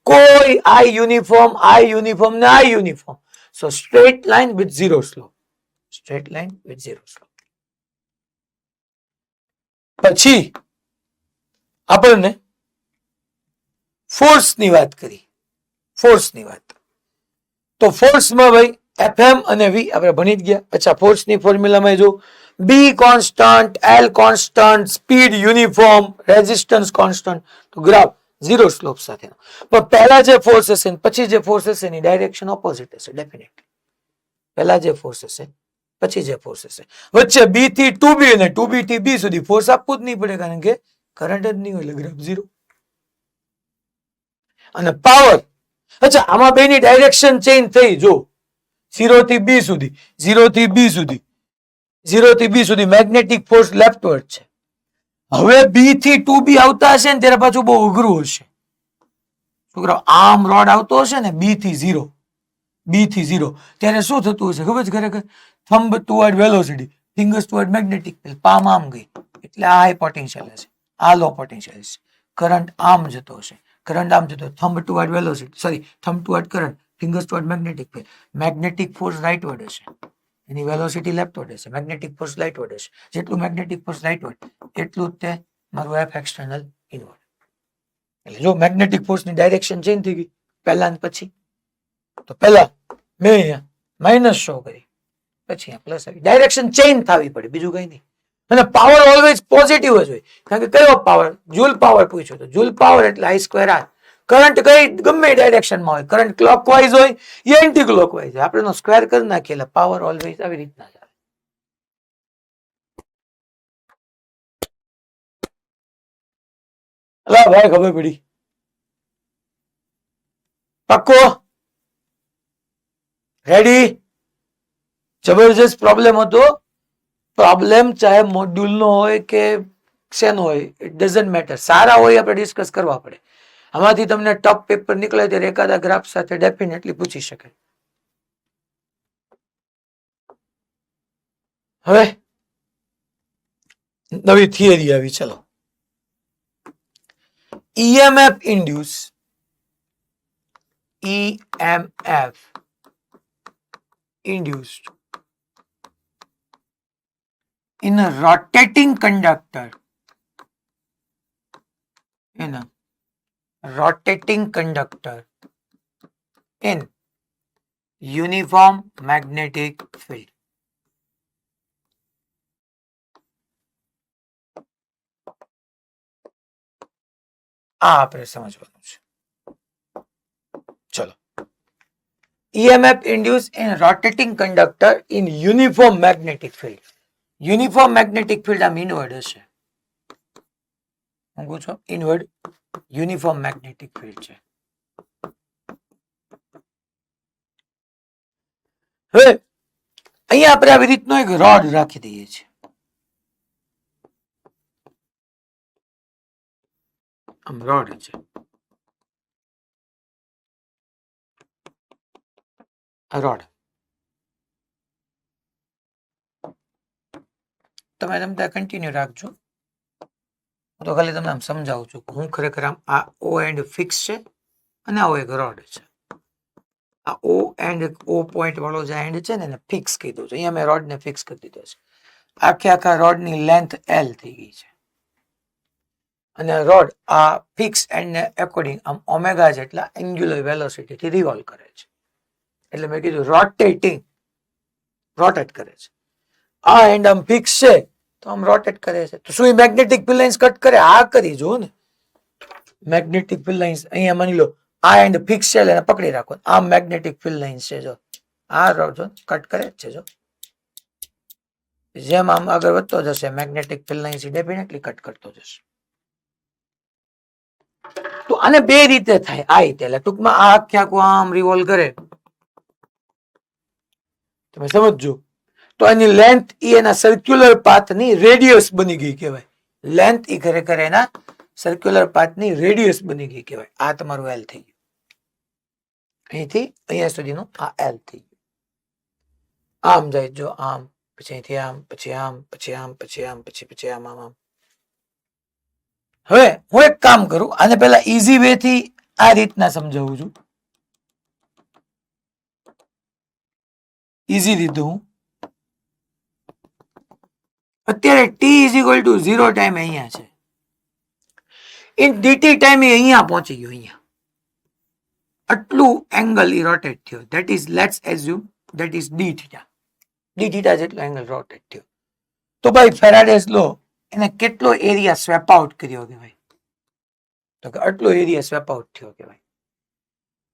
કોઈ આઈ યુનિફોર્મ ને I uniform so straight line with zero slope straight line with zero slope પછી આપણને ફોર્સ ની વાત કરી ફોર્સની વાત તો ફોર્સમાં ભાઈ એફએમ અને વી આપણે ભણી જ ગયા અચ્છા ફોર્સની ફોર્મ્યુલામાં જો B constant L constant speed uniform resistance constant તો ગ્રાફ ઝીરો સ્લોપ સાથેનો પણ પહેલા જે ફોર્સ હશે પછી જે ફોર્સ હશે એની ડાયરેક્શન ઓપોઝિટ હશે ડેફિનેટલી પહેલા જે ફોર્સ હશે પછી જે ફોર્સ હશે વચ્ચે બી થી ટુ બી અને ટુ બી થી બી સુધી ફોર્સ આપવું જ નહીં પડે કારણ કે કરંટ જ નહીં હોય એટલે ગ્રાફ ઝીરો અને પાવર અચ્છા આમાં બેની ડાયરેક્શન ચેન્જ થઈ જો 0 થી બી સુધી 0 થી બી સુધી 0 થી બી સુધી મેગ્નેટિક ફોર્સ લેફ્ટવર્ડ છે હવે બી થી ટુ બી આવતા હશે ને ત્યારે પાછું બહુ અઘરું હશે છોકરાઓ આમ રોડ આવતો હશે ને બી થી 0 ત્યારે શું થતું હશે ખબર છે ખરેખર thumb toward velocity fingers toward magnetic field palm આમ ગઈ એટલે આ હાઈ પોટેન્શિયલ હશે આ લો પોટેન્શિયલ હશે કરંટ આમ જતો હશે કરંટ આમ જતો thumb toward velocity sorry thumb toward current fingers toward magnetic force rightward હશે એની વેલોસિટી લેફ્ટવર્ડ હશે મેગ્નેટિક ફોર્સ રાઇટવર્ડ હશે જેટલું મેગ્નેટિક ફોર્સ રાઇટવર્ડ એટલું જ તે મારું એફ એક્સટર્નલ ઇનવર્ડ એટલે જો મેગ્નેટિક ફોર્સની ડાયરેક્શન ચેન્જ થઈ ગઈ પહેલા ને પછી તો પહેલા મેં અહીંયા માઇનસ શો કરી પછી અહીંયા પ્લસ આવી ડાયરેક્શન ચેન્જ થવી પડે બીજું કઈ નહીં અને પાવર ઓલવેઝ પોઝિટિવ જ હોય કારણ કે કયો પાવર જૂલ પાવર પૂછ્યો તો જૂલ પાવર એટલે I સ્ક્વેર આર કરંટ કઈ ગમે ડાયરેક્શનમાં હોય કરંટ ક્લોકવાઇઝ હોય યા એન્ટી ક્લોકવાઇઝ હોય આપણે સ્ક્વેર કરી નાખીએ એટલે પાવર ઓલવેઝ આવી રીતના જ આવે અલા ભાઈ ખબર પડી પક્કો રેડી જબરજસ્ત પ્રોબ્લેમ હતો પ્રોબ્લેમ ચાહે મોડ્યુલ નો હોય કે શેનો હોય ઇટ ડઝન્ટ મેટર સારા હોય આપણે ડિસ્કસ કરવા પડે આમાંથી તમને ટફ પેપર નીકળે ત્યારે એકાદા ગ્રાફ સાથે ડેફિનેટલી પૂછી શકે હવે નવી થિયરી આવી ચલો EMF induced in a rotating conductor in uniform magnetic field આ આપણે સમજવાનું છે ચલો EMF induced in rotating conductor in uniform magnetic field uniform magnetic field આમ ઇનવર્ડ હશે હું કહું છું ઇનવર્ડ યુનિફોર્મ મેગ્નેટિક ફિલ્ડ છે હવે અહીંયા આપણે આવી રીતનો એક રોડ રાખી દઈએ છીએ આમ રોડ છે રોડ તમે રમતા કન્ટિન્યુ રાખજો હું તો ખાલી તમને આમ સમજાવું છું હું ખરેખર આમ આ ઓ એન્ડ ફિક્સ છે અને આવો એક રોડ છે આ ઓ એન્ડ ઓ પોઈન્ટ વાળો જે એન્ડ છે ને એને ફિક્સ કીધું છે અહીંયા મેં રોડને ફિક્સ કરી દીધો છે આખા રોડની લેન્થ એલ થઈ ગઈ છે અને રોડ આ ફિક્સ એન્ડને એકોર્ડિંગ આમ ઓમેગા જેટલા એન્ગ્યુલર વેલોસિટીથી રિવોલ્વ કરે છે એટલે મેં કીધું રોટેટ કરે છે આ એન્ડ આમ ફિક્સ છે તો આમ રોટેટ કરે છે તો શું એ મેગ્નેટિક ફિલ્ડ લાઇન્સ કટ કરે આ કરી જો ને મેગ્નેટિક ફિલ્ડ લાઇન્સ અહીંયા માની લો આ એન્ડ ફિક્સ છે એટલે પકડી રાખો આ મેગ્નેટિક ફિલ્ડ લાઇન્સ છે જો આ રોડ જો કટ કરે જ છે જો જેમ આમ આગળ વધતો જશે magnetic field lines definitely cut કરતો જશે તો આને બે રીતે થાય આ રીતે એટલે ટૂંકમાં આ આખું આમ રિવોલ્વ કરે તમે સમજજો તો એની લેન્થ એના સર્ક્યુલર પાથની રેડિયસ બની ગઈ કહેવાય લેન્થ ખરેખર એના સર્ક્યુલર પાથની રેડિયસ બની ગઈ કહેવાય આ તમારું એલ થઈ ગયું અહીંથી અહીંયા સુધીનું આ L થઈ ગયું. આમ જાય જો આમ, પછી અહીંથી આમ, પછી આમ, પછી આમ, પછી આમ, પછી આમ, આમ. હવે હું એક કામ કરું, આને પેલા ઈઝી વે થી આ રીતના સમજાવું છું. ઈઝી લીધું હું. અત્યારે t is equal two 0 time અહીંયા છે. ઇન dt ટાઈમ એ અહીંયા પહોંચી ગયો. અહીંયા આટલું એંગલ ઈ રોટેટ થયો. That is let's assume that is d theta. d theta જેટલો એંગલ રોટેટ થયો. તો ભાઈ ફેરાડેઝ લો એને કેટલો એરિયા સ્વેપ આઉટ કર્યો કે ભાઈ? તો કે આટલો એરિયા સ્વેપ આઉટ થયો કે ભાઈ.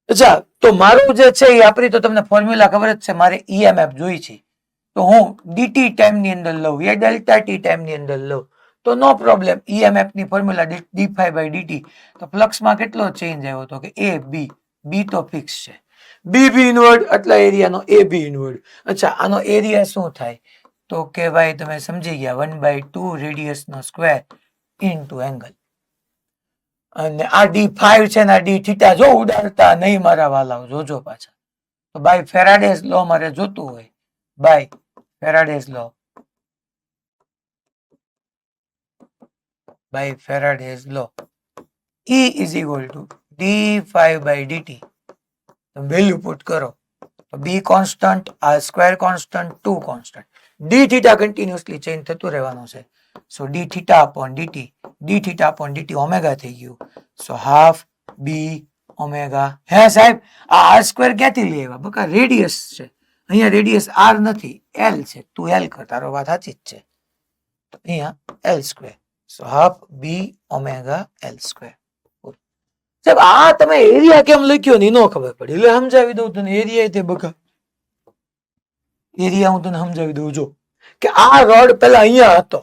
અચ્છા, તો મારું જે છે એ આપણી તો તમને ફોર્મ્યુલા ખબર જ છે. મારે EMF જોઈ છે, તો હું dt ટાઈમ ની અંદર લઉં યા ડેલ્ટા t ટાઈમ ની અંદર લઉં તો નો પ્રોબ્લેમ. EMF ની ફોર્મ્યુલા d∅/dt. તો ફ્લક્સમાં કેટલો ચેન્જ આવ્યો હતો કે a b. b તો ફિક્સ છે. b b ઇનવર્ડ આટલા એરિયાનો a b ઇનવર્ડ. અચ્છા, આનો એરિયા શું થાય? તો કે ભાઈ તમે સમજી ગયા 1/2 રેડિયસ નો સ્ક્વેર ઇન્ટુ એંગલ. અને આ d5 છે ને આ d થીટા જો ઉડાડતા નહીં મારા વાલાઓ, જોજો પાછા. તો બાય ફેરાડેઝ લો મારે જોતું હોય, by Faraday's law, by Faraday's law, E is equal to d∅/dt. Value put કરો તો b કોન્સ્ટન્ટ, આ square constant, 2 constant. d theta continuously change થતું રહેવાનું છે. So d theta upon dt, d theta upon dt omega થઈ ગયું. So half b omega. હે સાહેબ, આ r સ્ક્વેર ક્યાંથી લઈ આવ્યા? બકા રેડિયસ છે. અહીંયા રેડિયસ r નથી, l છે. તું l કર, તારો વાત સાચી જ છે. તો અહીંયા l square. So half b omega l square. સાહેબ આ તમે એરિયા કેમ લખ્યો ને નો ખબર પડી, એટલે સમજાવી દઉં તને. એરિયા તે બકા એરિયા હું તને સમજાવી દઉં. જો કે આ રોડ પેલા અહીંયા હતો,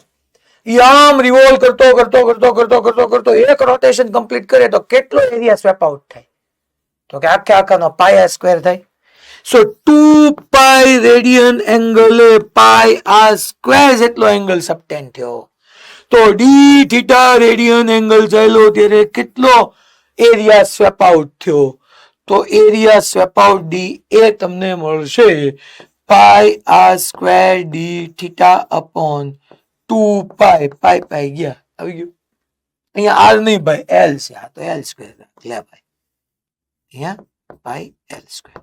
ઈ આમ રિવોલ્વ કરતો કરતો કરતો કરતો કરતો કરતો એક રોટેશન કમ્પ્લીટ કરે તો કેટલો એરિયા સ્વેપ આઉટ થાય? તો કે આખે આખાનો પાય સ્ક્વેર થાય. સો 2 પાઈ રેડિયન એંગલ પાય આ સ્ક્વેર જેટલો એંગલ સબટેન્ડ થયો. તો ડી થીટા રેડિયન એંગલ ચાલ્યો ત્યારે કેટલો એરિયા સ્વેપ આઉટ થયો? તો એરિયા સ્વેપ આઉટ ડી એ તમને મળશે pi r square d theta upon 2 pi. Pi pi ગયા, આવી ગયું. અહીંયા આર નહીં ભાઈ, એલ છે. આ તો એલ સ્ક્વેર. લે ભાઈ, અહીંયા પાઈ એલ સ્ક્વેર.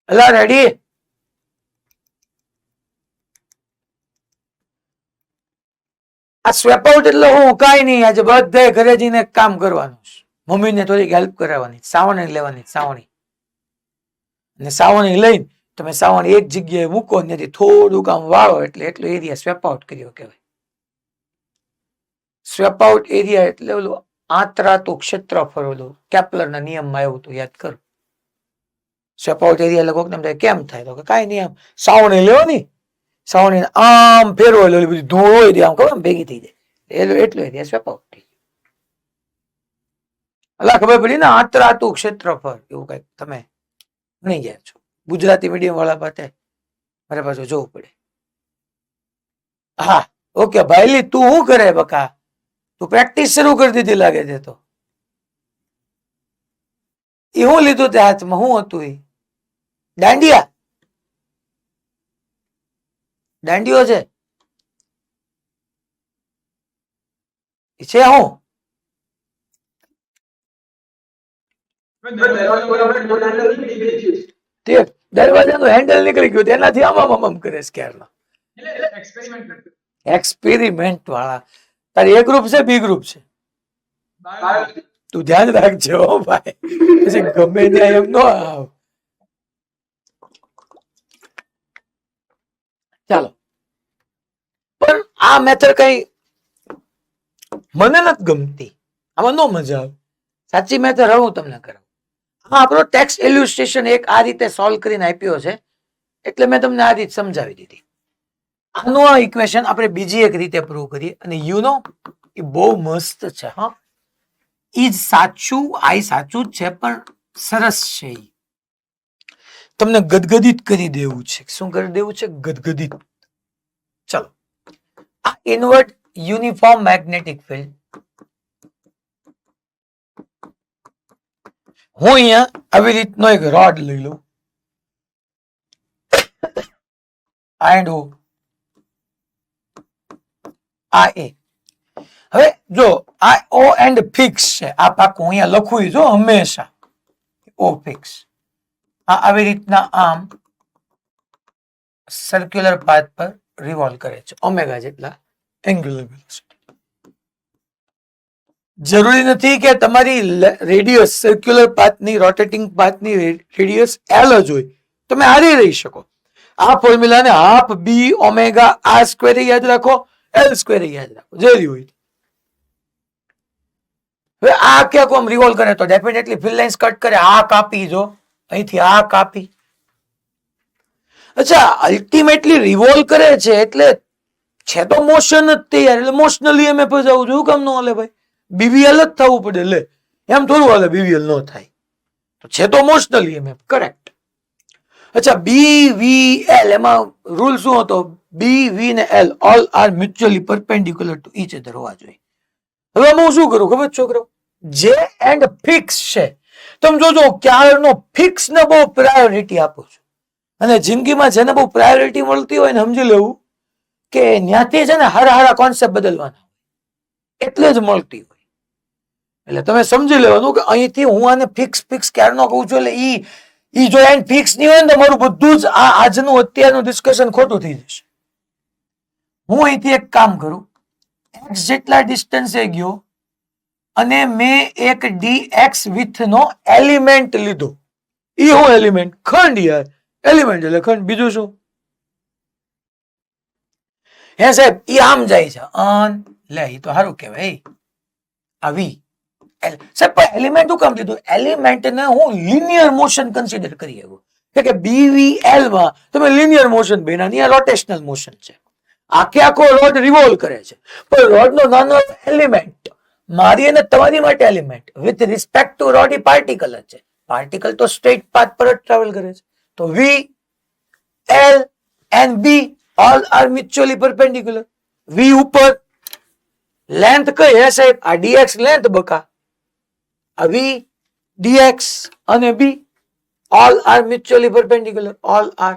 અલા રેડી? આ સ્વેપ આઉટ એટલે હું કાંઈ નહીં, આજે બધે ઘરે જઈને કામ કરવાનું છે. મમ્મીને થોડીક હેલ્પ કરાવવાની, સાવણી લેવાની, સાવણી. અને સાવણી લઈને તમે સાવણી એક જગ્યાએ મૂકો ને થોડુંક આમ વાળો એટલે એટલો એરિયા સ્વેપ આઉટ કર્યો કહેવાય. સ્વેપ આઉટ એરિયા એટલે ઓલું આંતરાતું ક્ષેત્રફળ, ઓલું કેપ્લરના નિયમમાં આવ્યું હતું, યાદ કરો. સ્વેપ આઉટ એરિયા એટલે કોક ને કેમ થાય? તો કાંઈ નહીં, આમ સાવણી લેવાની, સાવણી આમ ફેરવો એટલે બધી ધૂળ હોય આમ ખબર ભેગી થઈ જાય, એટલો એરિયા સ્વેપ આઉટ થઈ જાય. અલા ખબર પડી ને, આંતરાતું ક્ષેત્રફળ એવું કઈક તમે ભણી ગયા છો. ગુજરાતી મીડિયમ વાળા પાસે મારે પાછું જોવું પડે. હા ઓકે ભાઈલી, તું શું કરે બકા? તું પ્રેક્ટિસ શરૂ કરી દીધી લાગે છે. તો એ હું લીધું તે હાથમાં? શું હતું એ? દાંડિયા? દાંડિયો છે? છે હું? તે દરવાજાનું હેન્ડલ નીકળી ગયું, તેનાથી આમ આમ આમ કરે ક્યારના. એક્સપેરિમેન્ટ વાળા. તારી એ ગ્રુપ છે, બી ગ્રુપ છે? તું ધ્યાન રાખજો ભાઈ, પછી ગમે ત્યાં એમ નો આવ. ચાલો, પણ આ મેથડ કઈ મને નથી ગમતી, આમાં નો મજા આવે. સાચી મેથડ હવે હું તમને કરાવું. હા, આપણો ટેક્સ્ટ ઇલ્યુસ્ટ્રેશન એક આ રીતે સોલ્વ કરીને આપ્યો છે, એટલે મેં તમને આ રીતે સમજાવી દીધી. આનું આ ઇક્વેશન આપણે બીજી એક રીતે પ્રૂવ કરીએ, અને યુ નો એ બહુ મસ્ત છે. હા, ઈ જ સાચું, આ સાચું જ છે, પણ સરસ છે. તમને ગદગદિત કરી દેવું છે. શું કરી દેવું છે? ગદગદિત. ચલો, આ ઇનવર્ટ યુનિફોર્મ મેગ્નેટિક ફિલ્ડ હું અહીંયા આવી રીતનો એક રોડ લઈ લઉં, એન્ડ ઓ આ એ. હવે જો આ ઓ એન્ડ ફિક્સ છે, આ પાકું અહીંયા લખવું જો હંમેશા ઓ ફિક્સ. આ આવી રીતના આમ સર્ક્યુલર પાથ પર રિવોલ્વ કરે છે ઓમેગા જેટલા એંગ્યુલર વેલોસિટી. જરૂરી નથી કે તમારી રેડિયસ સર્ક્યુલર પાથની રોટેટિંગ પાથની રેડિયસ એલ જ હોય, તમે હારી રહી શકો. આ ફોર્મ્યુલાને half B omega R square યાદ રાખો, એલ સ્ક્વેર યાદ રાખો, જે હોય. હવે આ ક્યાંક આમ રિવોલ્વ કરે તો ડેફિનેટલી ફિલ લાઇન્સ કટ કરે, આ કાપી જો અહીંથી આ કાપી. અચ્છા, અલ્ટિમેટલી રિવોલ્વ કરે છે એટલે છે તો મોશન જ તે યાર, એટલે મોશનલી એમ જવું જોઈએ. કામ ન હાલે ભાઈ, બીવીએલ જ થવું પડે. લે એમ થોડું હાલે બીવીએલ ન થાય, તો છે તો મોશનલી એમ કરેક્ટ. અચ્છા, બી વી એલ એમાં રૂલ શું હતો? બી વી ને L all are mutually perpendicular to each other હોવા જોઈએ. હવે હું શું કરું ખબર છોકરો? જે એન્ડ ફિક્સ છે, તમે જોજો ક્યારનો ફિક્સ ને બહુ પ્રાયોરિટી આપું છું. અને જિંદગીમાં જેને બહુ પ્રાયોરિટી મળતી હોય ને સમજી લેવું કે ત્યાંથી છે ને હારા હારા કોન્સેપ્ટ બદલવાના એટલે જ મળતી હોય. એટલે તમે સમજી લેવાનું કે અહીંથી હું આને ફિક્સ ફિક્સ ક્યારનો કહું છું, એટલે ઈ જો એન્ડ ફિક્સ નહીં હોય ને તો મારું બધું જ આ આજનું અત્યારનું ડિસ્કશન ખોટું થઈ જશે. હું અહીંથી એક કામ કરું, એક્સ જેટલા ડિસ્ટન્સે ગયો અને મેં એક ડીએક્સ વિથ નો એલિમેન્ટ લીધો. ઈ હું એલિમેન્ટ? ખંડ યાર, એલિમેન્ટ એટલે ખંડ, બીજું શું? હે સાહેબ, ઈ આમ જાય છે અન લે, ઈ તો સારું કહેવાય. આ વી સાહેબ, પણ એલિમેન્ટ શું કામ લીધું? એલિમેન્ટને હું લિનિયર મોશન કન્સિડર કરી શકું કે બીવીએલ માં તમે લિનિયર મોશન બન્યા, અહીંયા રોટેશનલ મોશન છે. આખે આખો રોડ રિવોલ્વ કરે છે, પણ રોડનો નાનો એલિમેન્ટ મારી અને તમારી માટે element with respect to road E particle જ છે. પાર્ટિકલ તો સ્ટ્રેટ પાથ પર જ ટ્રાવેલ કરે છે. તો V L and B all are mutually perpendicular. V ઉપર લેન્થ કઈ હે સાહેબ? આ ડીએક્સ લેન્થ બકા. આ વી ડીએક્સ અને B all are mutually perpendicular, all are.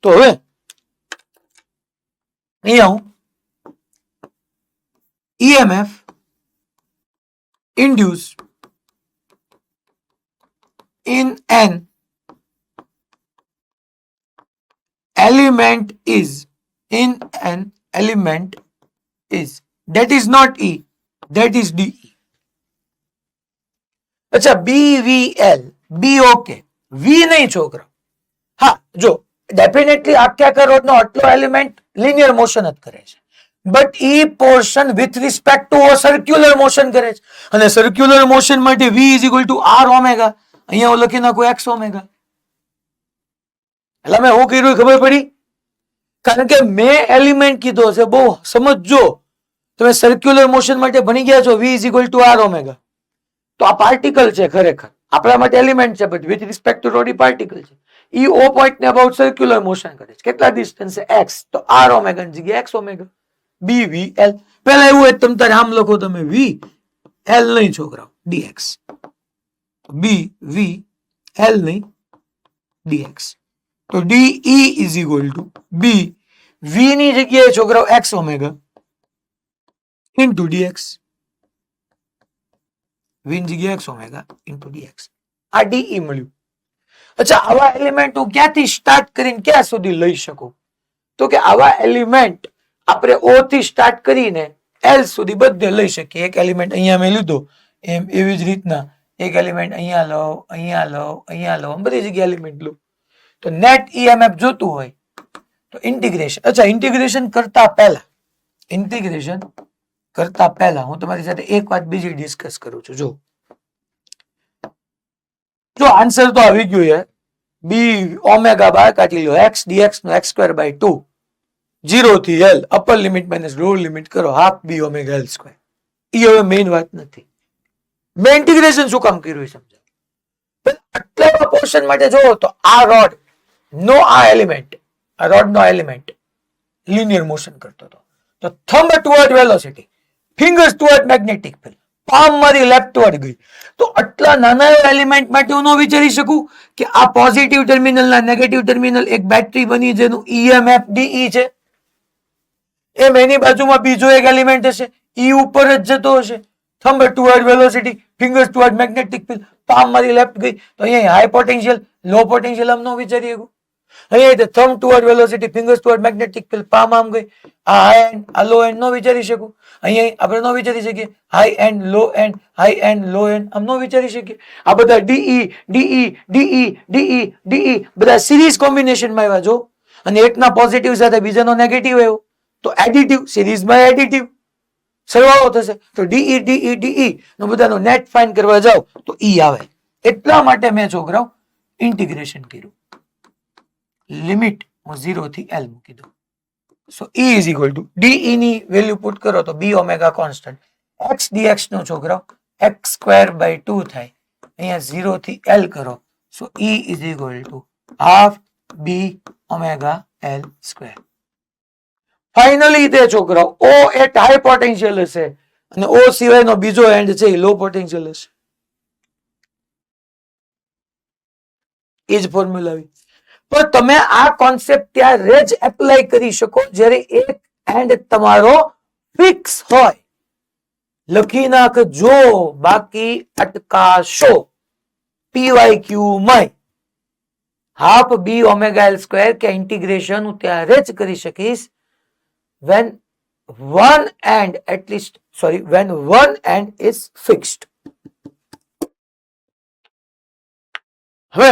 તો હવે અહીંયા હું EMF induced in an element is that is not E, that is DE. अच्छा, BVL B ओके, V नहीं छोकरा. हाँ, जो डेफिनेटली आख्या रोड नो आटलो एलिमेंट लिनियर मोशन જ કરે છે, બટ ઈ portion with respect to circular motion કરે છે. અને સર્ક્યુલર મોશન માટે V is equal to R omega. અહીંયા હું લખી નાખું X ઓમેગા. એટલે મેં હું કર્યું ખબર પડી? કારણ કે મેં એલિમેન્ટ કીધો છે, બહુ સમજજો. તમે સર્ક્યુલર મોશન માટે ભણી ગયા છો, V is equal to R omega. તો આ પાર્ટિકલ છે ખરેખર, આપણા માટે એલિમેન્ટ છે, but with respect to road particle છે. ઈ ઓ પોઈન્ટ ને અબાઉટ સર્ક્યુલર મોશન કરે છે. કેટલા ડિસ્ટન્સ છે? X. તો R ઓમેગા ની જગ્યાએ X ઓમેગા. BVL પહેલા એવું હોય તમે તારે આમ લખો, તમે V L નહીં છોકરાઓ, DX. BVL નહીં, DX. તો DE is equal two B V ની જગ્યાએ છોકરાઓ X omega into DX. V ની જગ્યાએ X ઓમેગા ઇન્ટુ DX. આ DE મળ્યું. અચ્છા, આવા એલિમેન્ટ હું ક્યાંથી સ્ટાર્ટ કરીને ક્યાં સુધી લઈ શકું? તો કે આવા એલિમેન્ટ આપણે O થી સ્ટાર્ટ કરીને L સુધી બધે લઈ શકીએ. એક એલિમેન્ટ અહીંયા મેં લીધો, એમ એવી જ રીતના એક એલિમેન્ટ અહીંયા લો, અહીંયા લો, અહીંયા લો, બધી જગ્યાએ એલિમેન્ટ લો. તો નેટ EMF જોતું હોય તો ઇન્ટિગ્રેશન. અચ્છા, ઇન્ટિગ્રેશન કરતા પહેલા હું તમારી સાથે એક વાત બીજી ડિસ્કસ કરું છું. જો આન્સર તો આવી ગયો યાર, બી ઓમેગા બહાર કાઢી લો, x dx નો x²/2 0 થી L upper limit minus lower limit કરો, half B omega L square. એ હવે મેઇન વાત નથી. મેં ઇન્ટિગ્રેશન શું કામ કર્યું સમજાવ. આટલા પોર્શન માટે જોવો તો આ રોડ નો આ એલિમેન્ટ, આ રોડ નો એલિમેન્ટ લિનિયર મોશન કરતો હતો. તો thumb toward velocity, fingers toward magnetic field. Palm મારી લેફ્ટવર્ડ ગઈ. તો આટલા નાના એવા એલિમેન્ટ માટે હું ન વિચારી શકું કે આ પોઝિટિવ ટર્મિનલ ના નેગેટિવ ટર્મિનલ એક બેટરી બની જેનું EMF DE છે, એમ એની બાજુમાં બીજો એક એલિમેન્ટ હશે, E ઉપર જ જતો હશે. Thumb toward velocity, fingers toward magnetic field, palm મારી લેફ્ટ ગઈ તો અહીંયા હાઈ પોટેન્શિયલ, લો પોટેન્શિયલ આમ ન વિચારી શકું. અહીંયા thumb toward velocity, fingers toward magnetic field, palm આમ ગઈ. આ હાઈ એન્ડ આ લો એન્ડ ન વિચારી શકું. અહીંયા આપણે ન વિચારી શકીએ high end low end, high end low end આમ ન વિચારી શકીએ. આ બધા DE બધા સિરીઝ કોમ્બિનેશનમાં આવ્યા જો, અને એકના પોઝિટિવ સાથે બીજાનો નેગેટિવ આવ્યો તો એડિટિવ, સિરીઝમાં એડિટિવ સરવાળો થશે. તો DE નો બધાનો નેટ ફાઇન્ડ કરવા જાવ તો E આવે. એટલા માટે મેં છોકરાઓ ઇન્ટિગ્રેશન કર્યું. લિમિટ હું 0 થી L મૂકી દઉં. સો E is equal two DE ની વેલ્યુ પુટ કરો તો B omega constant, x dx નો છોકરાઓ x સ્ક્વેર બાય 2 થાય. અહીંયા 0 થી L કરો સો E is equal two half B omega L square. Finally તે છોકરાઓ O એટ હાઈ પોટેન્શિયલ હશે અને O સિવાયનો બીજો એન્ડ છે એ લો પોટેન્શિયલ હશે. એ જ ફોર્મ્યુલા આવી. પણ તમે આ કોન્સેપ્ટ ત્યારે જ એપ્લાય કરી શકો જ્યારે એક એન્ડ તમારો ફિક્સ હોય. લખી નાખજો, બાકી અટકાશો. PYQ માં half B omega L square કે ઇન્ટિગ્રેશન હું ત્યારે જ કરી શકીશ when one end is fixed. હવે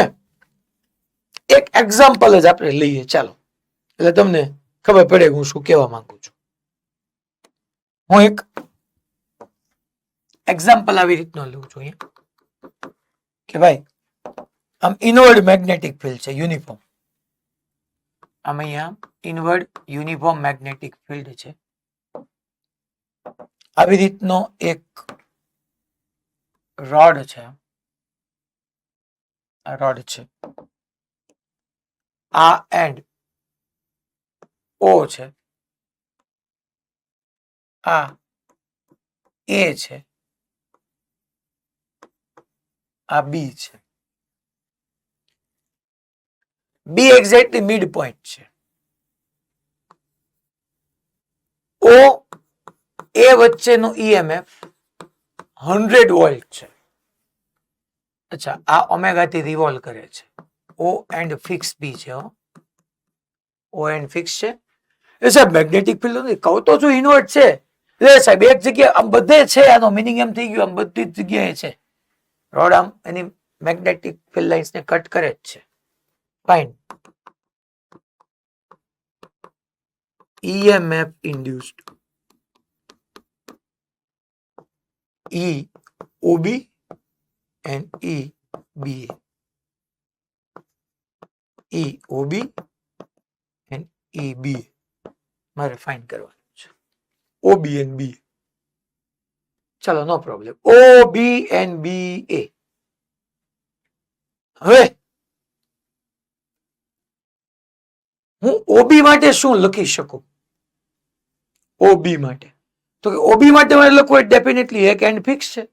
એક એક્ઝામ્પલ જ આપણે લઈએ ચાલો, એટલે તમને ખબર પડે હું શું કહેવા માંગુ છું. હું એક એક્ઝામ્પલ આવી રીતનો લઉં છું અહીંયા કે ભાઈ આમ ઇનવર્ડ મેગ્નેટિક ફિલ્ડ છે યુનિફોર્મ. આમ અહીંયા ઇનવર્ડ યુનિફોર્મ મેગ્નેટિક ફિલ્ડ છે. આવી રીતનો એક રોડ છે, આ રોડ છે, આ એન્ડ O છે, આ A છે, આ B છે. B એક્ઝેક્ટલી મિડ પોઈન્ટ છે. O A વચ્ચેનું EMF 100 વોલ્ટ છે. અચ્છા, આ ઓમેગા થી રિવોલ્વ કરે છે. O એન્ડ ફિક્સ B છે. O એન્ડ ફિક્સ છે. એ સાહેબ મેગ્નેટિક ફિલ્ડ નથી કહું તો છું, ઇનવર્ટ છે. એટલે સાહેબ એક જગ્યાએ આમ બધે છે, આનો મિનિંગ એમ થઈ ગયું આમ બધી જ જગ્યાએ છે. રોડ આમ એની મેગ્નેટિક ફિલ્ડ લાઇન્સ ને કટ કરે જ છે. Fine. EMF induced EOB and EBA. EOB and EBA મારે ફાઇન્ડ કરવાનું છે. OB and BA. ચલો નો પ્રોબ્લેમ. OB and BA. હવે હું OB માટે શું લખી શકું? OB માટે તો કે OB માટે મારે લખવું ડેફિનેટલી એક એન્ડ ફિક્સ છે.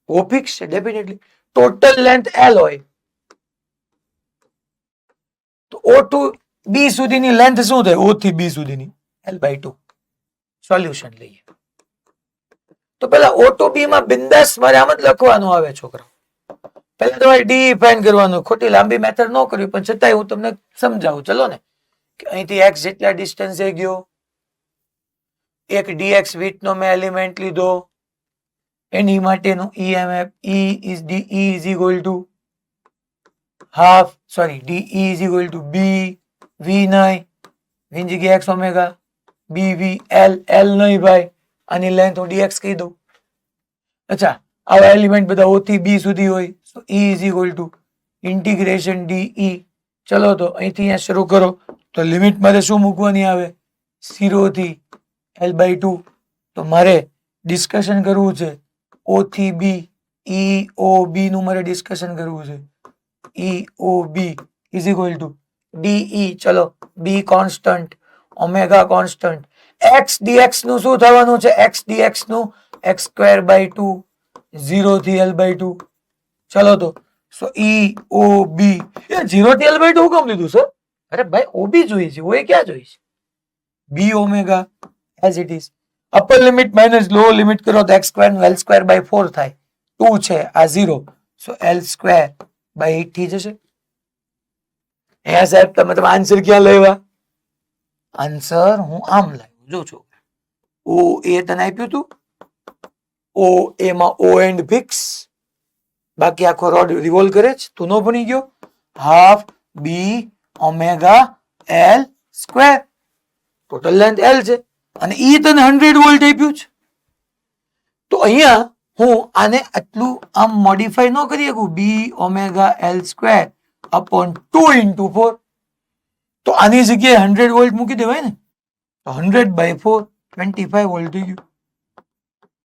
O ફિક્સ છે ડેફિનેટલી. ટોટલ લેન્થ L હોય તો O ટુ B સુધીની લેન્થ શું થાય? O થી B સુધીની L/2. સોલ્યુશન લઈએ તો પેલા O ટુ B માં બિંદાસ મારે આમ જ લખવાનું આવે છોકરા. પહેલા તમારે ડી ફાઇન્ડ કરવાનું. ખોટી લાંબી મેથડ ન કરવી, પણ છતાંય હું તમને સમજાવું. ચલો ને કે અહીંથી x જેટલા ડિસ્ટન્સે ગયો, એક dx width નો મેં એલિમેન્ટ લીધો, એની માટેનું EMF DE is equal to DE is equal to B V નહીં, V ની જગ્યાએ x omega, B V L નહીં ભાઈ, આની લેન્થ હું dx કહી દઉં. અચ્છા, આવા એલિમેન્ટ બધા O થી B સુધી હોય તો E is equal to integration DE. ચલો તો અહીંથી અહીંયા શરૂ કરો તો લિમિટ મારે શું મૂકવાની આવે? 0 થી L/2. તો મારે ડિસ્કશન કરવું છે O થી B, EOB નું મારે ડિસ્કશન કરવું છે. EOB is equal to DE. ચલો B constant, omega constant. x dx નું શું થવાનું છે? x dx નું x સ્ક્વેર બાય 2 0 થી l બાય 2 ચલો તો સો E O B એ 0 થી l બાય 2 કેમ લીધું સર અરે ભાઈ OB જોઈએ છે OA ક્યાં જોઈએ છે B omega as it is upper limit minus lower limit કરો તો x સ્ક્વેર નું l સ્ક્વેર બાય 4 થાય 2 છે આ 0 સો l સ્ક્વેર બાય 8 થઈ જશે અહીંયા સાહેબ તમે આન્સર ક્યાં લેવા આન્સર હું આમ લાવ્યો જો છો ઓ એ તને આપ્યું તું ઓ એમાં ઓ એન્ડ ફિક્સ બાકી આખો રોડ રિવોલ્વ કરે છે તું નો ભણી ગયો half B omega L square total length L છે અને ઈ તને 100 વોલ્ટ આપ્યું છે તો અહીંયા હું આને આટલું આમ મોડિફાઈ ન કરી શકું B omega L square upon 2 into 4 તો આની જગ્યાએ 100 વોલ્ટ મૂકી દેવાય ને તો 100 બાય 4 25 વોલ્ટ થઈ ગયું